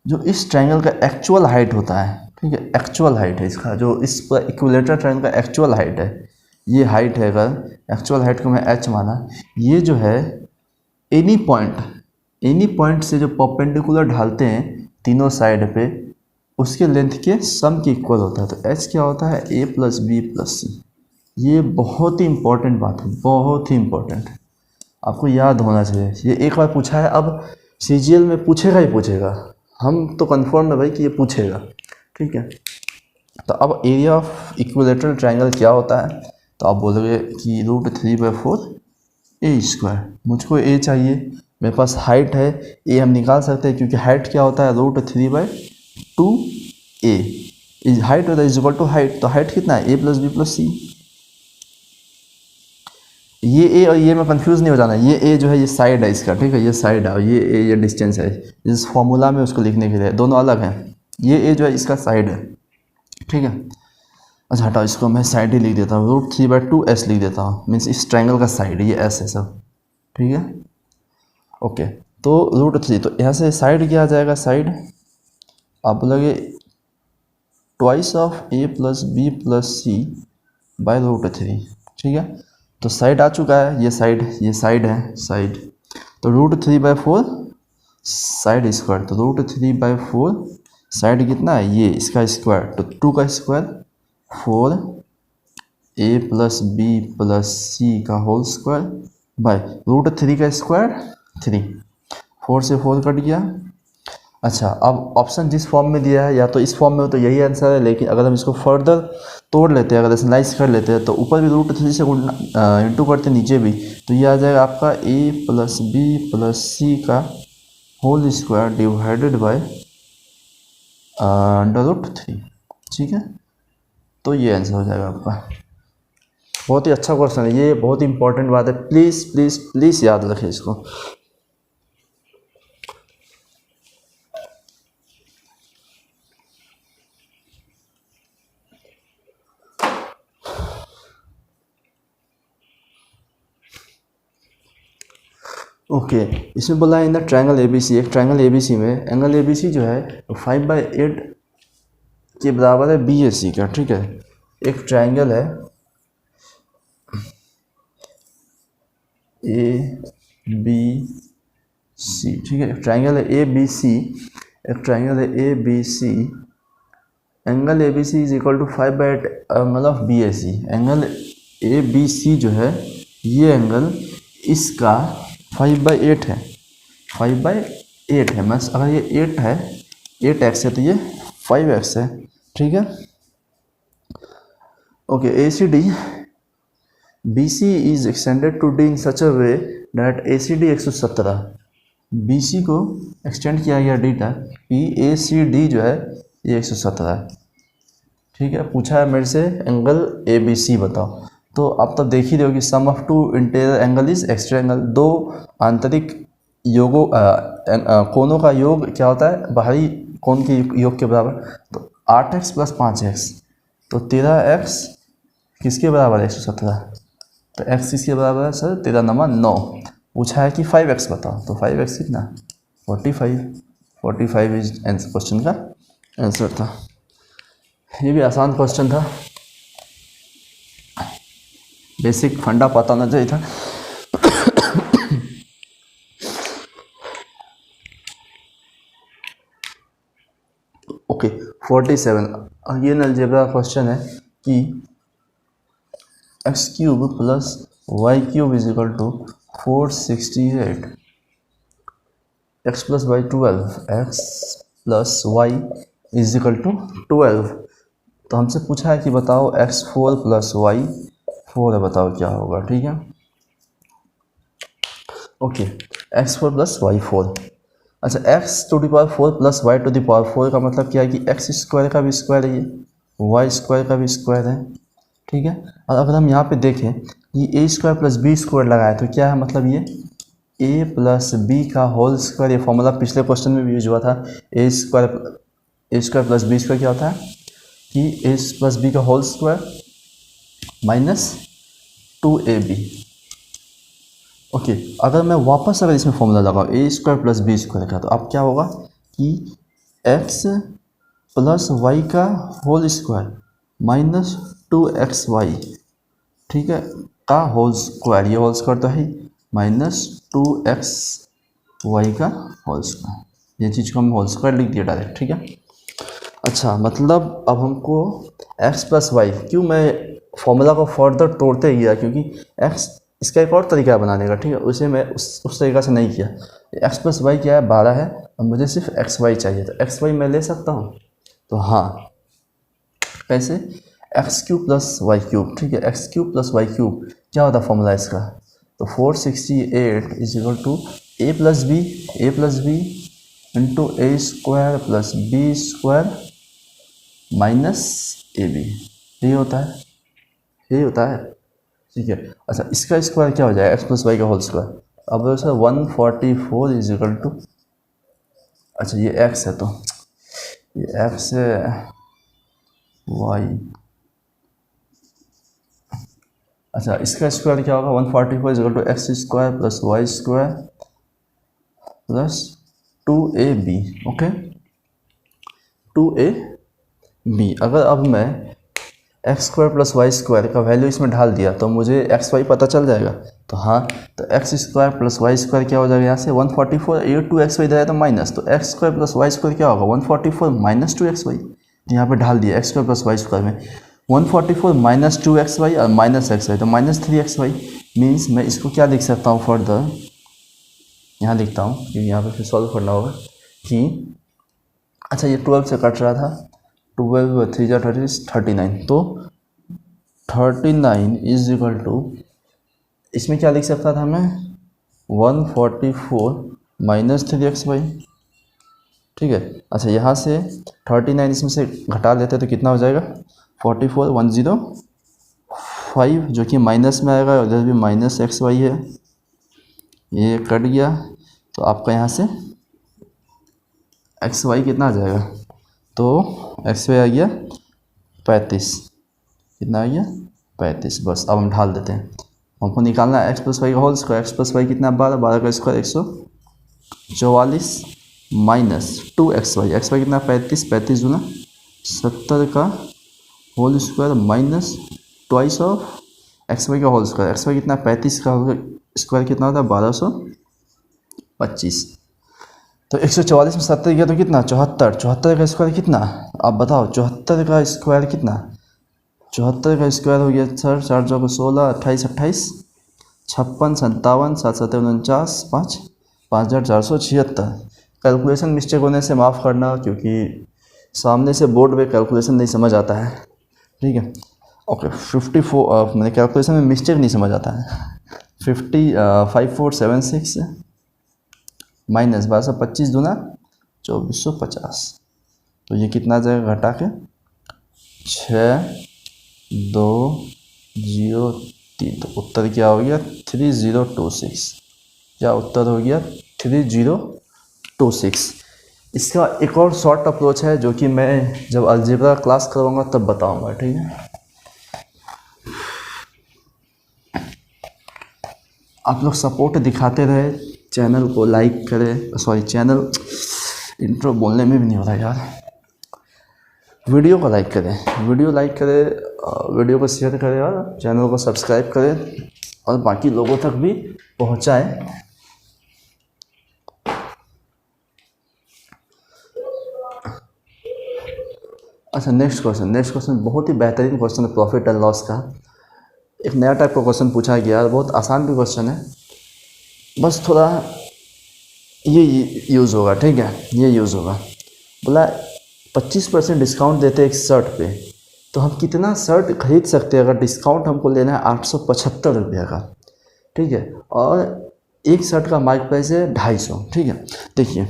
जो इस ट्रायंगल का एक्चुअल हाइट होता है, ठीक है, एक्चुअल हाइट है इसका, जो इस इक्विलेटरल ट्रायंगल का एक्चुअल हाइट है, ये हाइट है, अगर एक्चुअल हाइट को मैं h माना, ये जो है एनी पॉइंट से जो परपेंडिकुलर ढालते हैं तीनों साइड पे, उसके लेंथ के सम के इक्वल होता है। तो h क्या होता है, a प्लस बी प्लस सी। ये बहुत ही इंपॉर्टेंट बात है, बहुत ही इंपॉर्टेंट, आपको याद होना चाहिए। ये एक बार पूछा है, अब CGL में पूछेगा ही पूछेगा, हम तो कंफर्म है भाई कि ये पूछेगा, ठीक है। तो अब एरिया ऑफ इक्विलेटरल ट्रायंगल क्या होता है, तो आप बोलोगे कि √3/4 a²। मुझको a चाहिए, मेरे पास हाइट है a, हम निकाल सकते हैं क्योंकि हाइट क्या होता है √3/2a। हाइट होता है इज इक्वल टू हाइट, तो हाइट कितना है a प्लस बी प्लस सी। ये a और ये में कंफ्यूज नहीं हो जाना, ये a जो है ये साइड है इसका, ठीक है, ये साइड है, ये a ये डिस्टेंस है जिस फॉर्मूला में उसको लिखने के लिए, दोनों अलग हैं। ये a जो है इसका साइड है, ठीक है। अच्छा हटाओ इसको, मैं साइड ही लिख देता हूँ, √3/2s लिख देता हूँ, मीन्स इस ट्रायंगल का साइड, ये s है सब, ठीक है, ओके। तो √3, तो यहाँ से साइड क्या आ जाएगा, साइड आप बोलोगे twice of a plus B plus c by √3, ठीक है। तो साइड आ चुका है, ये साइड है साइड। तो √3/4 साइड स्क्वायर, तो √3/4 साइड कितना है, ये इसका स्क्वायर, तो 2 का square 4a plus B plus C का होल स्क्वायर बाय √3 का स्क्वायर 3, 4 से 4 कट गया। अच्छा, अब ऑप्शन जिस फॉर्म में दिया है, या तो इस फॉर्म में हो तो यही आंसर है, लेकिन अगर हम इसको फर्दर तोड़ लेते हैं, अगर रेशनलाइज कर लेते हैं, तो ऊपर भी √3 से इंटू करते नीचे भी, तो ये आ जाएगा आपका a plus B plus C का होल स्क्वायर डिवाइडेड बाय √3, ठीक है। तो ये आंसर हो जाएगा आपका। बहुत ही अच्छा क्वेश्चन है ये, बहुत ही इंपॉर्टेंट बात है, प्लीज़ प्लीज़ प्लीज़ याद रखें इसको। ओके, इसमें बोला है इन द ट्रायंगल ABC, एक ट्रायंगल ABC में एंगल ABC जो है 5/8 के बराबर है BAC का, ठीक है। एक ट्रायंगल है ABC, ठीक है, एक ट्रायंगल है ABC, एक ट्रायंगल है ABC, angle ABC is equal to 5/8 मतलब BAC। एंगल ABC जो है, ये एंगल इसका 5/8 है, 5/8 है, मैं अगर ये 8 है, 8x है, तो ये 5x है, ठीक है। Okay, ACD BC is extended to D in such a way that ACD 117, BC को एक्सटेंड किया गया D तक कि ACD जो है ये 117 है, ठीक है। पूछा है मेरे से एंगल ABC बताओ, तो आप तब देख ही रहे हो कि sum of two interior angle is extra angle, दो आंतरिक योगों कोणों का योग क्या होता है, बाहरी कोण के योग के बराबर। तो 8x प्लस 5x, तो 13x किसके बराबर है, 117, तो x किसके बराबर है सर, 13×9। पूछा है कि 5x बताओ, तो 5x कितना, 45 इज क्वेश्चन का आंसर था। ये भी आसान क्वेश्चन था, बेसिक फंडा पता होना चाहिए था। ओके, 47 अगेन अलजेब्रा क्वेश्चन है कि x³ plus y³ is equal to 468, x plus y 12, x plus y is equal to 12। तो हमसे पूछा है कि बताओ x4 प्लस y4 है, बताओ क्या होगा, ठीक है। ओके, x4 प्लस y4, अच्छा x⁴ प्लस y⁴ का मतलब क्या है कि x² का भी स्क्वायर है, ये y² का भी स्क्वायर है, ठीक है। और अगर हम यहाँ पे देखें कि a² प्लस b² लगाए, तो क्या है मतलब ये a प्लस बी का होल स्क्वायर, ये फॉर्मूला पिछले क्वेश्चन में भी यूज हुआ था, a² a square plus b square क्या होता है कि ए प्लस बी का whole square minus 2ab। Okay, अगर मैं वापस अगर इसमें फॉर्मूला लगाऊँ a square plus b square का, तो अब क्या होगा कि x प्लस वाई का होल स्क्वायर माइनस 2xy, ठीक है, का होल स्क्वायर, ये होल स्क्वायर तो है माइनस 2xy का होल स्क्वायर, ये चीज़ को हम होल स्क्वायर लिख दिया डायरेक्ट, ठीक है। अच्छा, मतलब अब हमको x प्लस वाई, क्यों मैं फॉर्मूला को फर्दर तोड़ते गया, क्योंकि x इसका एक और तरीका है बनाने का, ठीक है, उसे मैं उस तरीका से नहीं किया। x प्लस वाई क्या है 12 है, अब मुझे सिर्फ एक्स वाई चाहिए, तो एक्स वाई मैं ले सकता हूँ, तो हाँ कैसे, x cube plus y cube, ठीक है, x cube plus y cube क्या होता है फॉर्मूला इसका, तो 468 is equal to a plus b into a square plus b square minus a b, यही होता है, ठीक है। अच्छा, इसका स्क्वायर क्या हो जाएगा, एक्स प्लस वाई का होल स्क्वायर, अब सर 144 इज इक्वल टू, अच्छा ये एक्स है तो ये एक्स है वाई, अच्छा इसका स्क्वायर क्या होगा 144 is equal to x square plus y square plus 2ab, okay 2ab। अगर अब मैं x square plus y square का वैल्यू इसमें डाल दिया तो मुझे एक्स वाई पता चल जाएगा, तो हाँ, तो x square plus y square क्या हो जाएगा यहाँ से 144, ये 2xy इधर है तो माइनस, तो x square plus y square क्या होगा 144 माइनस 2xy, यहाँ पे डाल दिया x square plus y square में 144 माइनस 2xy और माइनस xy, तो माइनस 3xy मीन्स मैं इसको क्या लिख सकता हूँ फर्दर, यहाँ लिखता हूँ क्योंकि यहाँ पे फिर सॉल्व करना होगा कि, अच्छा ये 12 से कट रहा था, 12 3 जा 39, तो 39 इज इक्वल टू, इसमें क्या लिख सकता था मैं 144 माइनस 3xy, ठीक है। अच्छा यहाँ से 39 इसमें से घटा लेते तो कितना हो जाएगा 44 105, जो कि माइनस में आएगा, उधर भी माइनस xy है, ये कट गया, तो आपका यहाँ से xy कितना आ जाएगा, तो xy आ गया 35, कितना आ गया 35, बस अब हम ढाल देते हैं, हमको निकालना है एक्स प्लस वाई का whole square, x plus y कितना 12 का square 144 minus 2xy, x y कितना 35 दूना 70 का whole square minus twice of x y का होल स्क्वायर, एक्स वाई कितना 35 का स्क्वायर कितना होता है 1225, तो 144 में 70 गया तो कितना 74 का स्क्वायर कितना, आप बताओ 74 का स्क्वायर कितना, 74 का स्क्वायर हो गया सर 4 को 16 28 28 56 57 7 7 49 5 5476, कैलकुलेशन मिस्टेक होने से माफ़ करना, क्योंकि सामने से बोर्ड पे कैलकुलेशन नहीं समझ आता है, ठीक है। ओके 54 मैंने कैलकुलेशन में मिस्टेक नहीं समझ आता है, 5476 माइनस 1225 दूना 2450, तो ये कितना आ जाएगा घटा के 6203, तो उत्तर क्या हो गया 3026, क्या उत्तर हो गया 3026। इसका एक और शॉर्ट अप्रोच है जो कि मैं जब अलजेब्रा क्लास करवाऊंगा तब बताऊंगा, ठीक है। आप लोग सपोर्ट दिखाते रहे, चैनल को लाइक करें, सॉरी चैनल इंट्रो बोलने में भी नहीं हो रहा यार, वीडियो को लाइक करें, वीडियो को शेयर करें और चैनल को सब्सक्राइब करें और बाकी लोगों तक भी पहुंचाएं। अच्छा नेक्स्ट क्वेश्चन बहुत ही बेहतरीन क्वेश्चन है प्रॉफिट एंड लॉस का, एक नया टाइप का क्वेश्चन पूछा गया, बहुत आसान भी क्वेश्चन है, बस थोड़ा ये यूज़ होगा, ठीक है, ये यूज़ होगा। बोला 25% डिस्काउंट देते एक शर्ट पे, तो हम कितना शर्ट खरीद सकते हैं अगर डिस्काउंट हमको लेना है 875 रुपये का, ठीक है, और एक शर्ट का मार्केट प्राइस है 250, ठीक है। देखिए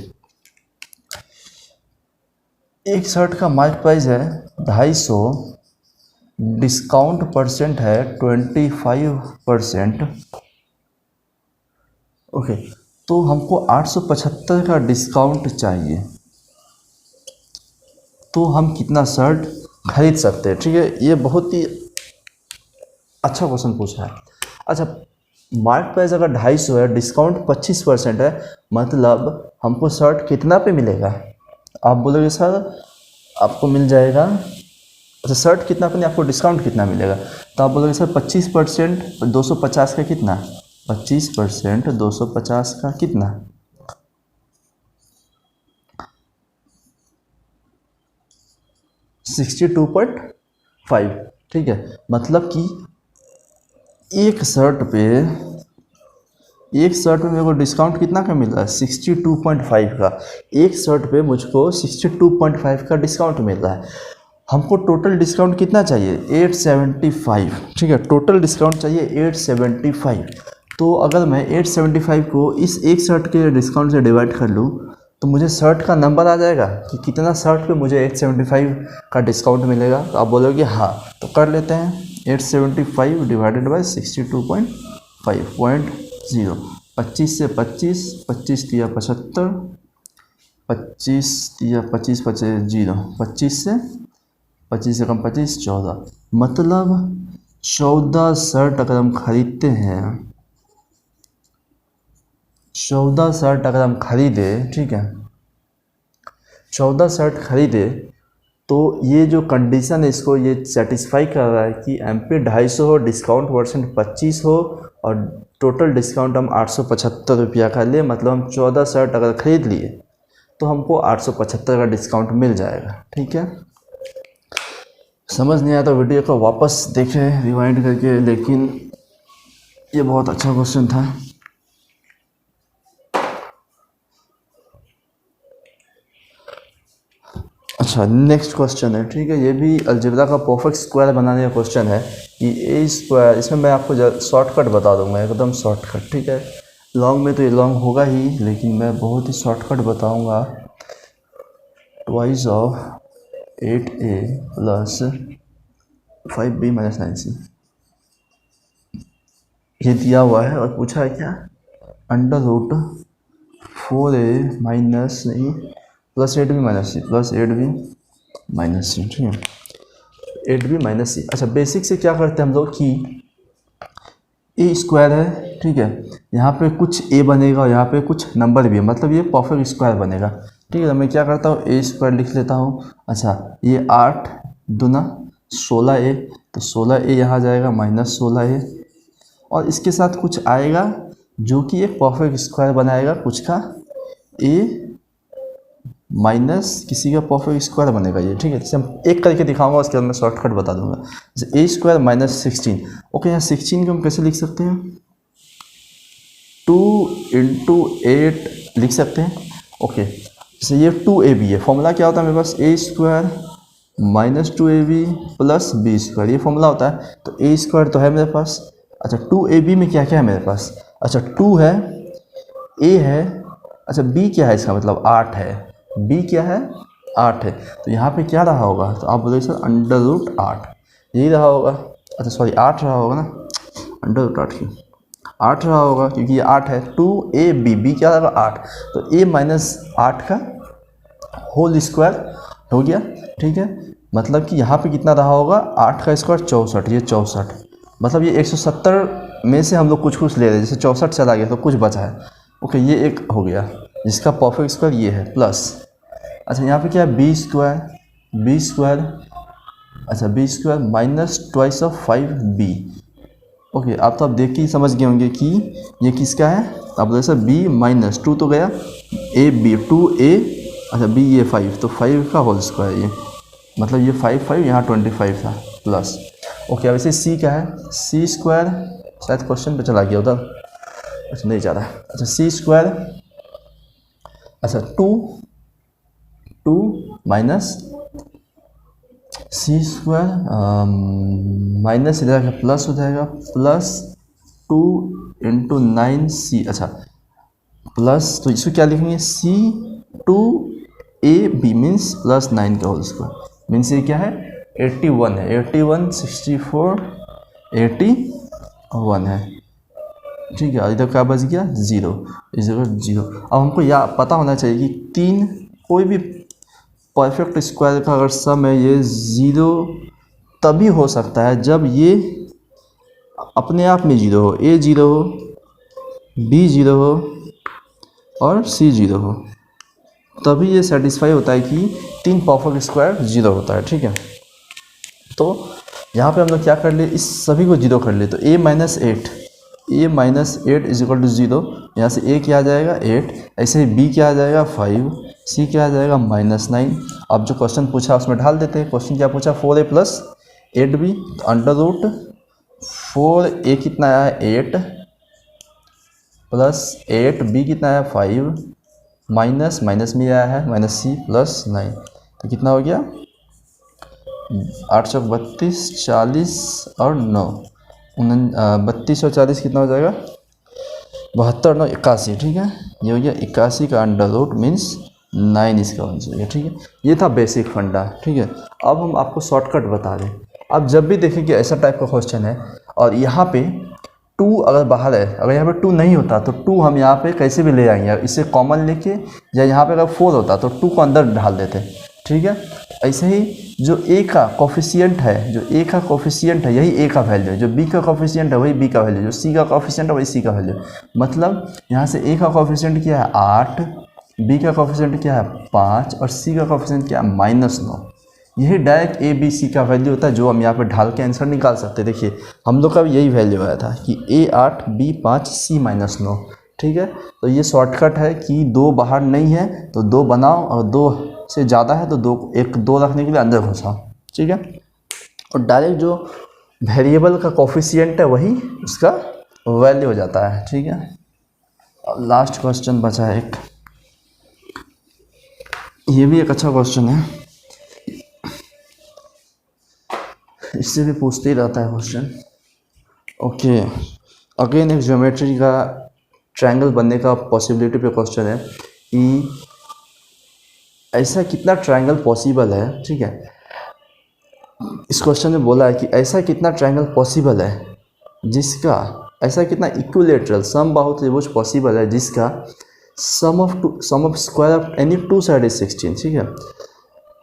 एक शर्ट का मार्केट प्राइस है 250, डिस्काउंट परसेंट है 25%, ओके, तो हमको 875 का डिस्काउंट चाहिए, तो हम कितना शर्ट खरीद सकते हैं। ठीक है, ये बहुत ही अच्छा क्वेश्चन पूछा है। अच्छा, मार्केट प्राइस अगर 250 है, डिस्काउंट 25% है, मतलब हमको शर्ट कितना पे मिलेगा। आप बोलोगे सर आपको मिल जाएगा, अच्छा शर्ट कितना पे नहीं, आपको डिस्काउंट कितना मिलेगा। तो आप बोलोगे सर 25% 250 का कितना, 25% 250 का कितना, 62.5। ठीक है, मतलब कि एक शर्ट पे मेरे को डिस्काउंट कितना का मिल रहा है, 62.5 का। एक शर्ट पे मुझको 62.5 का डिस्काउंट मिल रहा है। हमको टोटल डिस्काउंट कितना चाहिए, 875। ठीक है, टोटल डिस्काउंट चाहिए 875। तो अगर मैं 875 को इस एक शर्ट के डिस्काउंट से डिवाइड कर लूँ तो मुझे शर्ट का नंबर आ जाएगा कि कितना शर्ट पे मुझे 875 का डिस्काउंट मिलेगा। तो आप बोलोगे हाँ, तो कर लेते हैं। 875 डिवाइडेड बाई 62.5 25 से 25 दिया 75, 25 दिया 25 25 जीरो, 25 से 25 से कम 25 14, मतलब 14 शर्ट अगर हम खरीदते हैं, 14 शर्ट अगर हम खरीदे, ठीक है 14 शर्ट खरीदे, तो ये जो कंडीशन है इसको ये सेटिस्फाई कर रहा है कि MP 250 हो, डिस्काउंट परसेंट 25 हो और टोटल डिस्काउंट हम 875 रुपया का ले, मतलब हम 14 शर्ट अगर ख़रीद लिए तो हमको 875 का डिस्काउंट मिल जाएगा। ठीक है, समझ नहीं आया तो वीडियो को वापस देखें रिवाइंड करके, लेकिन ये बहुत अच्छा क्वेश्चन था। अच्छा, नेक्स्ट क्वेश्चन है। ठीक है, ये भी अलजेब्रा का परफेक्ट स्क्वायर बनाने का क्वेश्चन है कि ए स्क्वायर, इसमें मैं आपको शॉर्टकट बता दूंगा, एकदम शॉर्टकट। ठीक है, लॉन्ग में तो ये लॉन्ग होगा ही, लेकिन मैं बहुत ही शॉर्टकट बताऊंगा। Twice of 8A plus 5B minus 9C ये दिया हुआ है और पूछा है क्या, अंडर रूट 4A माइनस नहीं plus 8B minus C plus 8B minus C। ठीक है, 8B माइनस C। अच्छा, बेसिक से क्या करते हैं हम लोग कि ए स्क्वायर है, ठीक है, यहाँ पे कुछ ए बनेगा और यहाँ पे कुछ नंबर भी है, मतलब ये परफेक्ट स्क्वायर बनेगा। ठीक है, तो मैं क्या करता हूँ, ए स्क्वायर लिख लेता हूँ। अच्छा, ये 8 दूना 16A, तो 16A यहाँ जाएगा माइनस 16A, और इसके साथ कुछ आएगा जो कि एक परफेक्ट स्क्वायर बनाएगा, कुछ का ए माइनस किसी का परफेक्ट स्क्वायर बनेगा ये। ठीक है, जैसे हम एक करके दिखाऊंगा, उसके बाद मैं शॉर्टकट बता दूंगा। जैसे ए स्क्वायर माइनस 16, ओके, यहाँ 16 को हम कैसे लिख सकते हैं, 2 इंटू 8 लिख सकते हैं। ओके, जैसे ये 2AB है, फॉर्मूला क्या होता है मेरे पास, a square minus 2AB plus b square, ये फॉर्मूला होता है। तो ए स्क्वायर तो है मेरे पास। अच्छा, 2AB में क्या क्या है मेरे पास, अच्छा 2 है, ए है, अच्छा बी क्या है, इसका मतलब 8 है, बी क्या है 8 है, तो यहाँ पे क्या रहा होगा, तो आप बोलोगे सर अंडर रूट 8, यही रहा होगा। अच्छा सॉरी 8 रहा होगा ना, अंडर रूट 8 क्यों, 8 रहा होगा क्योंकि ये 8 है। 2AB, बी क्या रहा 8, तो a माइनस 8 का होल स्क्वायर हो गया। ठीक है, मतलब कि यहाँ पे कितना रहा होगा, 8 का स्क्वायर 64, ये 64, मतलब ये 170 में से हम लोग कुछ कुछ ले रहे हैं, जैसे 64 चला गया तो कुछ बचा है। ओके, ये एक हो गया जिसका परफेक्ट स्क्वायर ये है, प्लस अच्छा यहाँ पे क्या है, बी स्क्वायर, अच्छा b square minus twice of 5B। Okay, आप तो आप देख के ही समझ गए होंगे कि ये किसका है, आप बोले सर बी माइनस 2 तो गया, ए बी 2A, अच्छा बी ये 5, तो 5 का होल स्क्वायर ये, मतलब ये 5 यहाँ 25 था प्लस। ओके, अब इसे सी क्या है, सी स्क्वायर, शायद क्वेश्चन पे चला गया उधर, अच्छा नहीं जा रहा है। अच्छा सी स्क्वायर, अच्छा 2 माइनस सी स्क्वायर माइनस इधर प्लस हो जाएगा, प्लस 2 इंटू 9C, अच्छा प्लस, तो इसको क्या लिखेंगे, C2AB मीन्स प्लस 9 का होल स्क्वायर, मीन्स ये क्या है 81 है, 81 64 81 है। ठीक है, इधर क्या बच गया 0, इस जगह 0। अब हमको यह पता होना चाहिए कि 3 कोई भी परफेक्ट स्क्वायर का अगर सम है ये 0 तभी हो सकता है जब ये अपने आप में 0 हो, a 0 हो, b 0 हो और c 0 हो, तभी ये सेटिस्फाई होता है कि 3 परफेक्ट स्क्वायर 0 होता है। ठीक है, तो यहाँ पे हम लोग क्या कर लिए, इस सभी को 0 कर लिए, तो a minus 8 is equal to 0। यहाँ से a क्या आ जाएगा 8, ऐसे ही b क्या आ जाएगा 5, c क्या आ जाएगा -9। अब जो क्वेश्चन पूछा उसमें ढाल देते हैं। क्वेश्चन क्या पूछा, 4a प्लस 8b, तो अंडर रूट 4a कितना आया है 8 प्लस 8b कितना आया 5 माइनस में आया है -c प्लस 9, तो कितना हो गया 8 चौक 32, 40 और 9, 32 और 40 कितना हो जाएगा 72, 9 81। ठीक है, ये हो गया 81 का अंडर रूट मीन्स 9 इसका आंसर है। ठीक है, ये था बेसिक फंडा। ठीक है, अब हम आपको शॉर्टकट बता दें। अब जब भी देखें कि ऐसा टाइप का क्वेश्चन है और यहाँ पे 2 अगर बाहर है, अगर यहाँ पे 2 नहीं होता तो 2 हम यहाँ पे कैसे भी ले आएंगे, इसे कॉमन लेके, या यहाँ पे अगर 4 होता तो 2 को अंदर ढाल देते। ठीक है, ऐसे ही जो a का कोफिशिएंट है, यही a का वैल्यू है, जो b का कोफिशिएंट है वही b का वैल्यू, जो c का कोफिशिएंट है वही c का वैल्यू। मतलब यहाँ से a का कोफिशिएंट क्या है 8, b का कोफिशिएंट क्या है 5 और c का कोफिशिएंट क्या है -9। यही डायरेक्ट a b c का वैल्यू होता है जो हम यहाँ पे ढाल के आंसर निकाल सकते। देखिए हम लोग का भी यही वैल्यू आया था कि a 8 b 5 c -9। ठीक है, तो ये शॉर्टकट है कि 2 बाहर नहीं है तो 2 बनाओ, और 2 से ज़्यादा है तो 2 रखने के लिए अंदर घुसाओ। ठीक है, और डायरेक्ट जो वेरिएबल का कोफिशिएंट है वही उसका वैल्यू हो जाता है। ठीक है, और लास्ट क्वेश्चन बचा है एक, ये भी एक अच्छा क्वेश्चन है, इससे भी पूछते ही रहता है क्वेश्चन। ओके, अगेन एक ज्योमेट्री का ट्रायंगल बनने का पॉसिबिलिटी पे क्वेश्चन है कि ऐसा कितना ट्रायंगल पॉसिबल है। ठीक है, इस क्वेश्चन में बोला है कि ऐसा कितना ट्रायंगल पॉसिबल है जिसका, ऐसा कितना इक्विलेटरल समबाहु त्रिभुज पॉसिबल है जिसका sum of square of any 2 side is 16। ठीक है,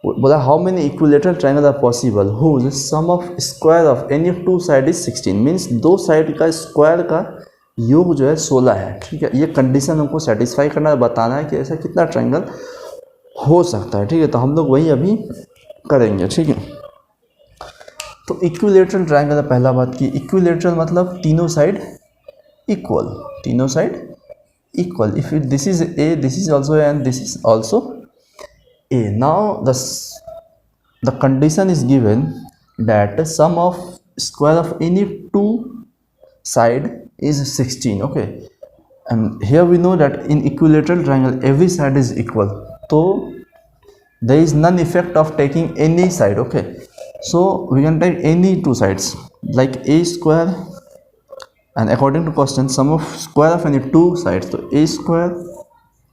बोला how many equilateral triangle are possible whose sum of square of any 2 side is 16, means 2 side का स्क्वायर का योग जो है 16 है। ठीक है, ये कंडीशन हमको सेटिस्फाई करना है, बताना है कि ऐसा कितना ट्रायंगल हो सकता है। ठीक है, तो हम लोग वही अभी करेंगे। ठीक है, तो इक्विलेटरल ट्रायंगल है, पहला बात की इक्विलेटरल मतलब तीनों side equal, if this is a, this is also A and this is also a. Now the condition is given that sum of square of any 2 side is 16. Okay, and here we know that in equilateral triangle every side is equal, so there is none effect of taking any side. Okay, so we can take any 2 sides like a square, and according to question sum of square of any 2 sides, so a square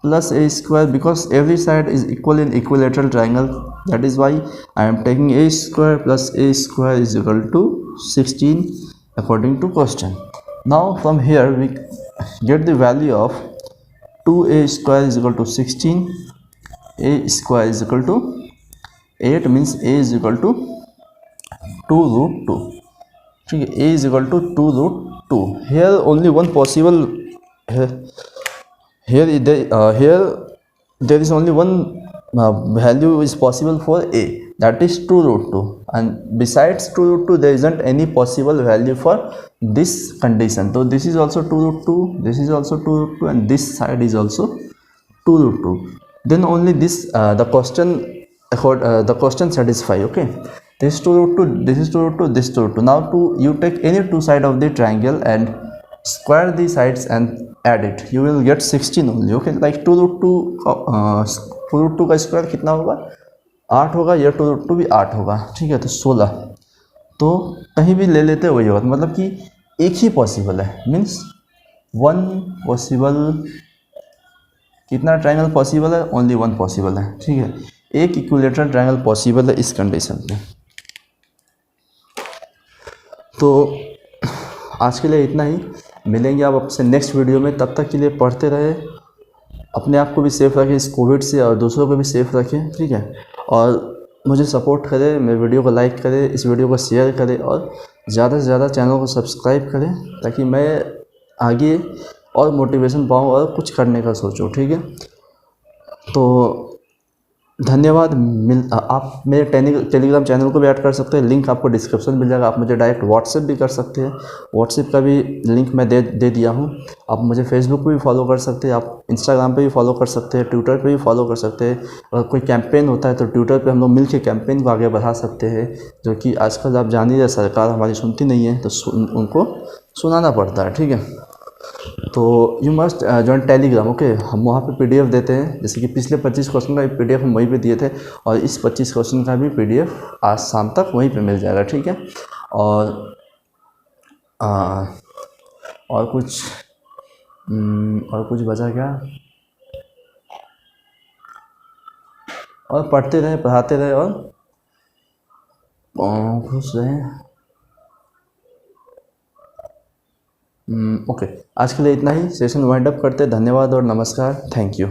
plus a square, because every side is equal in equilateral triangle, that is why I am taking a square plus a square is equal to 16 according to question. Now from here we get the value of 2a square is equal to 16, a square is equal to 8, means a is equal to 2 root 2. ठीक है, a is equal to 2 root 2. Here only one possible, here there is only one value is possible for a, that is 2 root 2, and besides 2 root 2 there isn't any possible value for this condition. So this is also 2 root 2, this is also 2 root 2, and this side is also 2 root 2. Then only this the question satisfy. Okay, this is 2 root 2, this is 2 root 2, this 2 root 2. Now you take any 2 side of the triangle and square the sides and add it, you will get 16 only. Okay, like 2 root 2 का square कितना होगा 8 होगा, या 2 root 2 भी 8 होगा। ठीक है, तो 16, तो कहीं भी ले लेते वही होगा, मतलब कि एक ही पॉसिबल है, मीन्स वन पॉसिबल, कितना ट्रायंगल पॉसिबल है, ओनली वन पॉसिबल है। ठीक है, एक इक्विलेटरल ट्रायंगल पॉसिबल है इस कंडीशन पे। तो आज के लिए इतना ही, मिलेंगे आप आपसे नेक्स्ट वीडियो में। तब तक के लिए पढ़ते रहे, अपने आप को भी सेफ रखें इस कोविड से और दूसरों को भी सेफ रखें। ठीक है, और मुझे सपोर्ट करें, मेरे वीडियो को लाइक करें, इस वीडियो को शेयर करें और ज़्यादा से ज़्यादा चैनल को सब्सक्राइब करें ताकि मैं आगे और मोटिवेशन पाऊँ और कुछ करने का सोचूं। ठीक है, तो धन्यवाद। आप मेरे टेलीग्राम चैनल को भी ऐड कर सकते हैं, लिंक आपको डिस्क्रिप्शन मिल जाएगा। आप मुझे डायरेक्ट व्हाट्सएप भी कर सकते हैं, व्हाट्सएप का भी लिंक मैं दे दिया हूँ। आप मुझे फेसबुक पे भी फॉलो कर सकते हैं, आप इंस्टाग्राम पे भी फॉलो कर सकते हैं, ट्विटर पे भी फॉलो कर सकते हैं। अगर कोई कैंपेन होता है तो ट्विटर पे हम लोग मिलकर कैंपेन को आगे बढ़ा सकते हैं, जो कि आजकल आप जान ही रहे, सरकार हमारी सुनती नहीं है, तो उनको सुनाना पड़ता है। ठीक है, तो you must join Telegram. Okay, हम वहाँ पे पीडीएफ देते हैं, जैसे कि पिछले 25 क्वेश्चन का पीडीएफ हम वहीं पे दिए थे, और इस 25 क्वेश्चन का भी पीडीएफ आज शाम तक वहीं पे मिल जाएगा। ठीक है, और और कुछ बचा क्या? और पढ़ते रहे, पढ़ाते रहे और खुश रहें। ओके, आज के लिए इतना ही, सेशन वाइंड अप करते हैं। धन्यवाद और नमस्कार, थैंक यू।